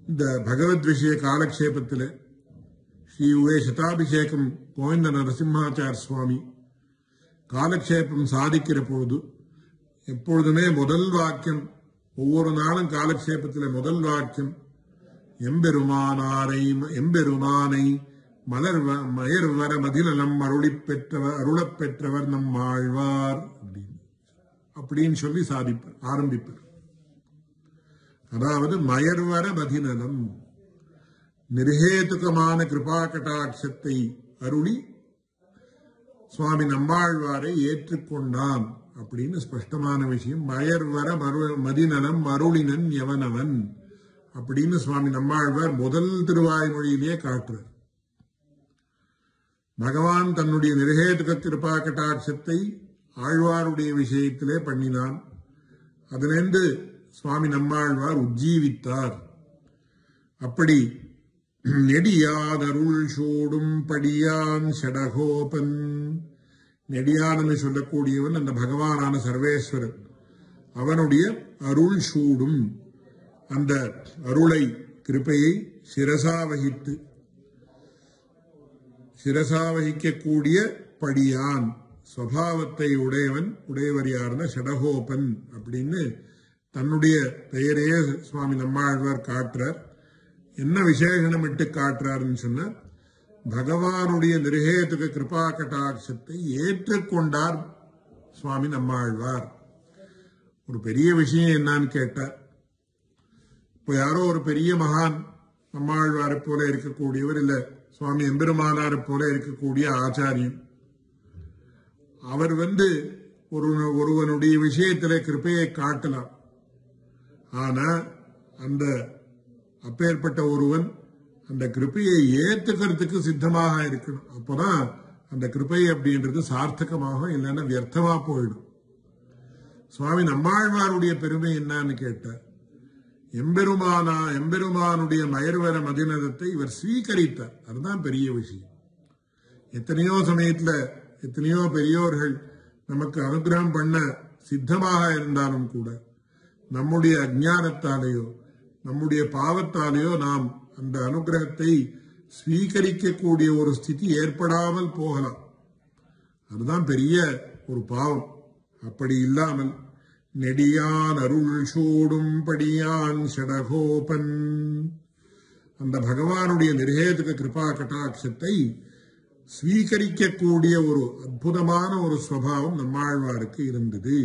C: இந்த பகவத் விஷய காலக்ஷேபத்தில் ஸ்ரீ உவே சதாபிஷேகம் கோவிந்த நரசிம்மாச்சார் சுவாமி காலக்ஷேபம் சாதிக்கிற பொழுது எப்பொழுதுமே முதல் வாக்கியம், ஒவ்வொரு நாளும் காலக்ஷேபத்தில் முதல் வாக்கியம் எம்பெருமானை மயர்வர மதிநலம் அருளப் பெற்றவர் நம் ஆழ்வார் அப்படின்னு சொல்லி ஆரம்பிப்பார். அதாவது மயர்வர மதிநலம், நிர்ஹேதுகமான கிருபா கடாட்சத்தை அருளி சுவாமி நம்மாழ்வாரை ஏற்றுக்கொண்டான் அப்படின்னு ஸ்பஷ்டமான விஷயம். மயர்வர மதிநலம் அருளினன் எவனவன் அப்படின்னு சுவாமி நம்மாழ்வார் முதல் திருவாய்மொழியிலேயே காட்டுறார். பகவான் தன்னுடைய நிர்ஹேதுக கிருபா கடாட்சத்தை ஆழ்வாருடைய விஷயத்திலே பண்ணினான். அதிலிருந்து சுவாமி நம்மாழ்வார் உஜ்ஜீவித்தார். அப்படி நெடியாதருள் சூடும் படியான் ஷடகோபன், நெடியான் சொல்லக்கூடியவன் அந்த பகவானான சர்வேஸ்வரன். அவனுடைய அருள் சூடும், அந்த அருளை கிருபையை சிரசாவகிக்கக்கூடிய படியான் ஸ்வபாவத்தை உடையவர் யாருன்னா ஷடகோபன் அப்படின்னு தன்னுடைய பெயரையே சுவாமி நம்மாழ்வார் காட்டுறார். என்ன விசேஷனம் இட்டு காட்டுறாருன்னு சொன்னார், பகவானுடைய நிர்ஹேதுக கிருபா கடாட்சத்தை ஏற்றுக்கொண்டார் சுவாமி நம்மாழ்வார். ஒரு பெரிய விஷயம் என்னன்னு கேட்டார். இப்போ யாரோ ஒரு பெரிய மகான் நம்மாழ்வாரை போல இருக்கக்கூடியவர், இல்ல சுவாமி எம்பெருமானாரை போல இருக்கக்கூடிய ஆச்சாரியன், அவர் ஒருவனுடைய விஷயத்திலே கிருபையை காட்டலாம். ஆனா அந்த அப்பேற்பட்ட ஒருவன் அந்த கிருபையை ஏத்துக்கிறதுக்கு சித்தமாக இருக்கணும். அப்பதான் அந்த கிருபை அப்படின்றது சார்த்தகமாக, இல்லைன்னா வியர்த்தமா போயிடும். சுவாமி நம்மாழ்வாருடைய பெருமை என்னன்னு கேட்டார். எம்பெருமானுடைய மயர்வர மதிநதத்தை இவர் ஸ்வீகரித்தார். அதுதான் பெரிய விஷயம். எத்தனையோ சமயத்துல எத்தனையோ பெரியோர்கள் நமக்கு அனுகிரகம் பண்ண சித்தமாக இருந்தாலும் கூட நம்முடைய அஞ்ஞானத்தாலேயோ நம்முடைய பாவத்தாலேயோ நாம் அந்த அனுகிரகத்தை ஸ்வீகரிக்கக்கூடிய ஒரு ஸ்திதி ஏற்படாமல் போகலாம். அதுதான் பெரிய ஒரு பாவம். அப்படி இல்லாமல் நெடியான் அருள் சூடும் படியான் ஷடகோபன், அந்த பகவானுடைய நிர்ஹேதுக கிருபா கடாட்சத்தை ஸ்வீகரிக்கக்கூடிய ஒரு அற்புதமான ஒரு ஸ்வபாவம் நம்மாழ்வாருக்கு இருந்தது.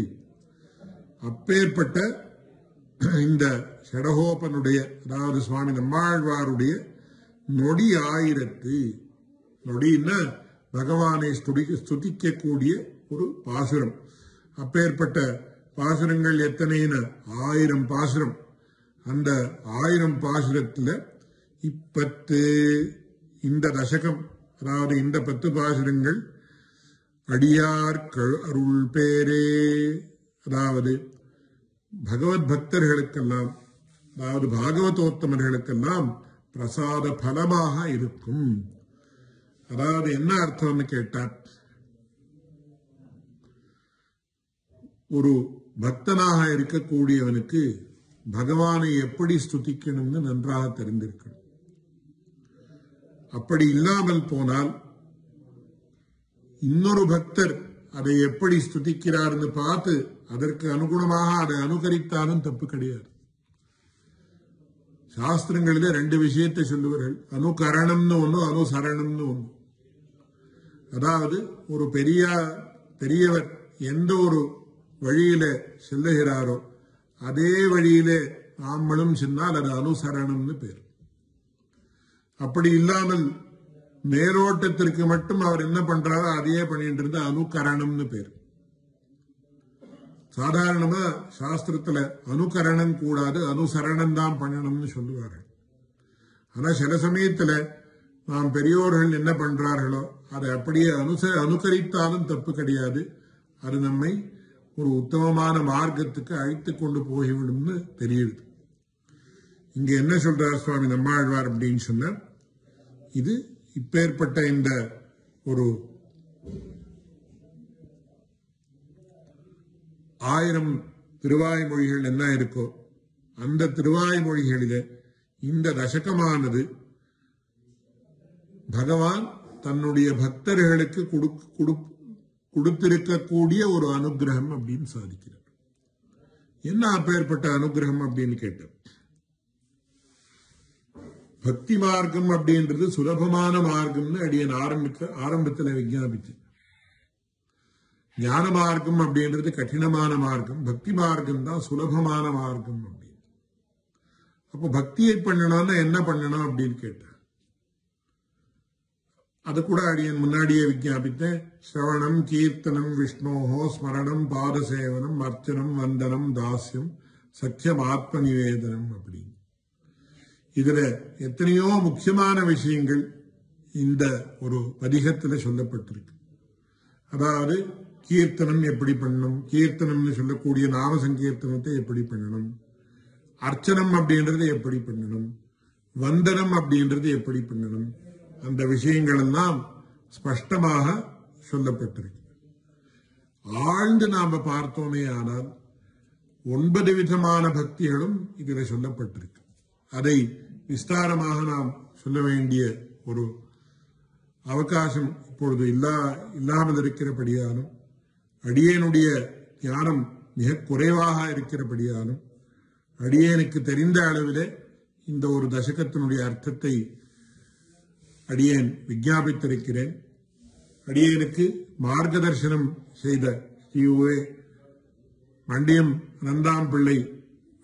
C: அப்பேற்பட்ட இந்த ஷடகோபனுடைய, அதாவது சுவாமி நம்மாழ்வாருடைய நொடி ஆயிரத்து, நொடின்னா பகவானை ஸ்துதிக்கக்கூடிய ஒரு பாசுரம். அப்பேற்பட்ட பாசுரங்கள் எத்தனைன்னு 1000 பாசுரம். அந்த 1000 பாசுரத்துல இந்த தசகம், அதாவது இந்த 10 பாசுரங்கள் அடியார் அருள் பேரே, அதாவது பகவத் பக்தர்களுக்கெல்லாம், அதாவது பாகவதோத்தமர்களுக்கெல்லாம் பிரசாத பலமாக இருக்கும். அதாவது என்ன அர்த்தம்னு கேட்டார், ஒரு பக்தனாக இருக்கக்கூடியவனுக்கு பகவானை எப்படி ஸ்துதிக்கணும்னு நன்றாக தெரிந்திருக்கணும். அப்படி இல்லாமல் போனால் இன்னொரு பக்தர் அதை எப்படி ஸ்துதிக்கிறார்னு பார்த்து அதற்கு அனுகுணமாக அதை அனுகரித்தாலும் தப்பு கிடையாது. சாஸ்திரங்களிலே 2 விஷயத்தை சொல்லுவார்கள், அனுகரணம்னு ஒண்ணு, அனுசரணம்னு ஒண்ணு. அதாவது ஒரு பெரியவர் எந்த ஒரு வழியில செல்லுகிறாரோ அதே வழியிலே நாமளும் சென்றால் அது அனுசரணம்னு பேர். அப்படி இல்லாமல் மேலோட்டத்திற்கு மட்டும் அவர் என்ன பண்றாரோ அதையே பண்ணிட்டு இருந்தா அனுகரணம்னு பேர். சாதாரணமா சாஸ்திரத்துல அனுகரணம் கூடாது, அனுசரணம் தான் பண்ணணும்னு சொல்லுவார்கள். ஆனா சில சமயத்துல நாம் பெரியோர்கள் என்ன பண்றார்களோ அதை அப்படியே அனுகரித்தாலும் தப்பு கிடையாது. அது நம்மை ஒரு உத்தமமான மார்க்கத்துக்கு அழைத்து கொண்டு போய்விடும்னு தெரியுது. இங்க என்ன சொல்றார் சுவாமி நம்மாழ்வார் அப்படின்னு சொன்னார், இது இப்பேற்பட்ட இந்த ஒரு 1000 திருவாய்மொழிகள் என்ன இருக்கோ அந்த திருவாய்மொழிகளில இந்த தசகமானது பகவான் தன்னுடைய பக்தர்களுக்கு கொடுத்திருக்கக்கூடிய ஒரு அனுகிரகம் அப்படின்னு சாதிக்கிறார். என்ன அப்பேற்பட்ட அனுகிரகம் அப்படின்னு கேட்டார், பக்தி மார்க்கம் அப்படின்றது சுலபமான மார்க்கம்னு அடியன் ஆரம்பத்தில் விஞ்ஞாபிச்சு. ஞான மார்க்கம் அப்படின்றது கடினமான மார்க்கம், பக்தி மார்க்கம் தான் சுலபமான மார்க்கம் அப்படின்னு. அப்போ பக்தியை பண்ணணும்னா என்ன பண்ணணும் அப்படின்னு கேட்டார். அது கூட அடியன் முன்னாடியே விஞ்ஞாபித்தேன். ஸ்ரவணம் கீர்த்தனம் விஷ்ணோஹோ ஸ்மரணம் பாதசேவனம் அர்ச்சனம் வந்தனம் தாஸ்யம் சக்கியம் ஆத்ம நிவேதனம் அப்படின்னு. இதுல எத்தனையோ முக்கியமான விஷயங்கள் இந்த ஒரு பதிகத்துல சொல்லப்பட்டிருக்கு. அதாவது கீர்த்தனம் எப்படி பண்ணணும், கீர்த்தனம்னு சொல்லக்கூடிய நாம சங்கீர்த்தனத்தை எப்படி பண்ணணும், அர்ச்சனம் அப்படின்றது எப்படி பண்ணணும், வந்தனம் அப்படின்றது எப்படி பண்ணணும், அந்த விஷயங்கள் எல்லாம் ஸ்பஷ்டமாக சொல்லப்பட்டிருக்கு. ஆழ்ந்து நாம பார்த்தோமே ஆனால் 9 விதமான பக்திகளும் இதில் சொல்லப்பட்டிருக்கு. அதை விஸ்தாரமாக நாம் சொல்ல வேண்டிய ஒரு அவகாசம் இப்பொழுது இல்லாமல் இருக்கிறபடியாலும், அடியேனுடைய ஞானம் மிக குறைவாக இருக்கிறபடியாலும், அடியேனுக்கு தெரிந்த அளவிலே இந்த ஒரு தசகத்தினுடைய அர்த்தத்தை அடியேன் விஞ்ஞாபித்திருக்கிறேன். அடியேனுக்கு மார்க்கதர்சனம் செய்த ஸ்ரீ மண்டியம் அனந்தாம் பிள்ளை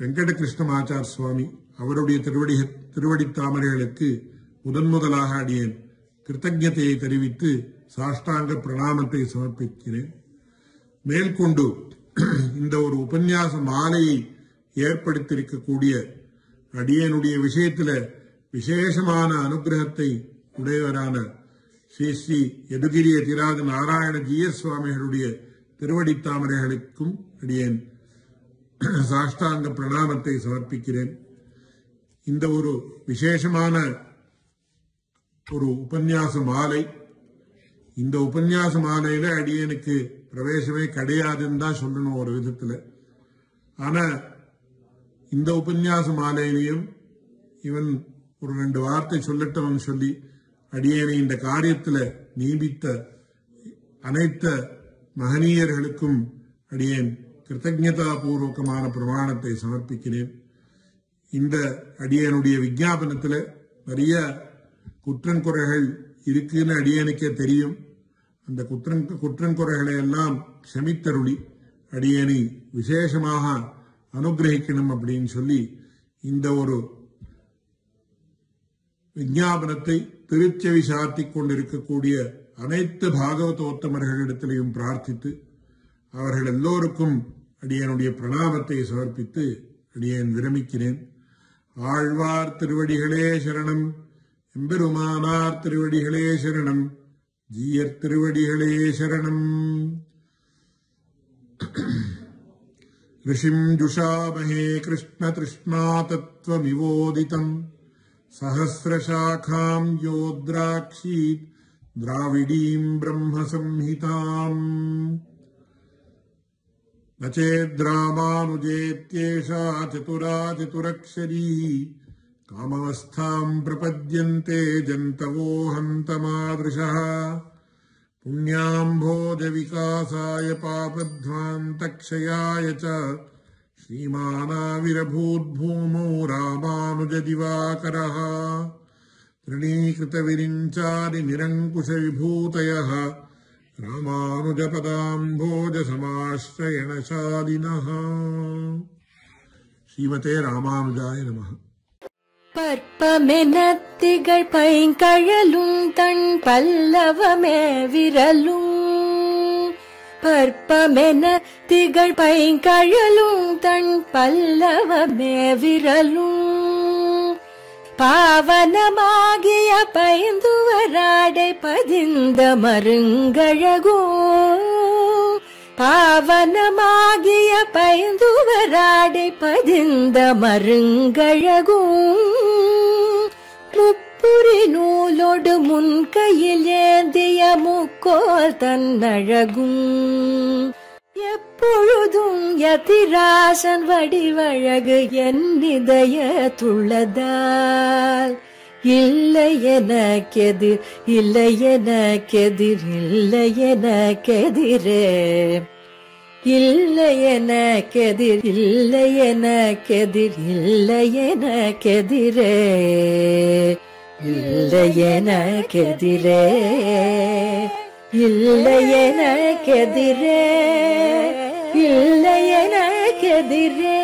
C: வெங்கடகிருஷ்ணமாச்சார் சுவாமி அவருடைய திருவடி தாமரைகளுக்கு முதலாக அடியேன் கிருத்தஜத்தையை தெரிவித்து சாஷ்டாங்க பிரணாமத்தை சமர்ப்பிக்கிறேன். மேற்கொண்டு இந்த ஒரு உபன்யாச மாலையை ஏற்படுத்தியிருக்கக்கூடிய அடியனுடைய விஷயத்துல விசேஷமான அனுகிரகத்தை உடையவரான ஸ்ரீ ஸ்ரீ யதுகிரிய திராத நாராயண ஜீயர் சுவாமிகளுடைய திருவடி தாமரைகளுக்கும் அடியேன் சாஷ்டாங்க பிரணாமத்தை சமர்ப்பிக்கிறேன். இந்த ஒரு விசேஷமான ஒரு உபன்யாச மாலை, இந்த உபன்யாச மாலையில அடியனுக்கு பிரவேசமே கிடையாதுன்னு தான் சொல்லணும் ஒரு விதத்துல. ஆனா இந்த உபன்யாச மாலையிலையும் இவன் ஒரு 2 வார்த்தை சொல்லட்டவன் சொல்லி அடியேனை இந்த காரியத்துல நியமித்த அனைத்து மகனீயர்களுக்கும் அடியேன் கிருத்தஜதா பூர்வகமான பிரமாணத்தை சமர்ப்பிக்கிறேன். இந்த அடியனுடைய விஞ்ஞாபனத்துல நிறைய குற்றங்குறைகள் இருக்குன்னு அடியனுக்கே தெரியும். அந்த குற்றங்குறைகளை எல்லாம் க்ஷமித்தருளி அடியனை விசேஷமாக அனுகிரகிக்கணும் அப்படின்னு சொல்லி இந்த ஒரு விஞ்ஞாபனத்தை திருச்செவி சாத்திக் கொண்டிருக்கக்கூடிய அனைத்து பாகவதோத்தமர்களிடத்திலையும் பிரார்த்தித்து அவர்கள் எல்லோருக்கும் அடியனுடைய பிரணாமத்தை சமர்ப்பித்து அடியேன் விரமிக்கிறேன். ஆழ்வார் திருவடிகளே சரணம், எம்பெருமானார் திருவடிகளே சரணம், ஜீயர் திருவடிகளே சரணம். ऋषिं जुषामहे कृष्ण तृष्णा तत्त्वमिवोदितम् सहस्रशाखां योद्राक्षीत् द्राविडीं ब्रह्मसंहिताम् न चेद्रामानुजेत्येषा चतुरा चतुरक्षरी कामावस्थां प्रपद्यन्ते जन्तवो हन्तमादृशः पुण्याम्भोजविकासाय पापध्वान्तक्षयाय च श्रीमानाविरभूद्भूमौ रामानुजदिवाकरः तृणीकृतविरिञ्चादिनिरङ्कुशविभूतयः रामानुजपदाम्भोजसमाश्रयणशालिनः. श्रीमते रामानुजाय नमः.
A: பற்பமெனத்திகள் பைங்கழலும் தன் பல்லவமே விரலும் பற்பமெனத்திகள் பைங்கழலும் தன் பல்லவமே விரலும் பாவனமாகிய பைந்துவராடை பதிந்த மருங்கழகோ பாவனமாகிய பைந்துவராடை பதிந்த மருங்கழகும் முப்புரி நூலோடு முன்கையில் ஏந்திய முக்கோல் தன்னழகும் எப்பொழுதும் யதிராசன் வடிவழகு என் இதயத்துள்ளதால் இல்லை எனக்கெதிர் இல்லை எனக்கெதிர் இல்லை எனக்கெதிரே இல்லை எனக்கெதிர் இல்லை எனக்கெதிர் இல்லை எனக்கெதிரே இல்லை எனக்கெதிரே இல்லை எனக்கெதிரே இல்லை எனக்கெதிரே.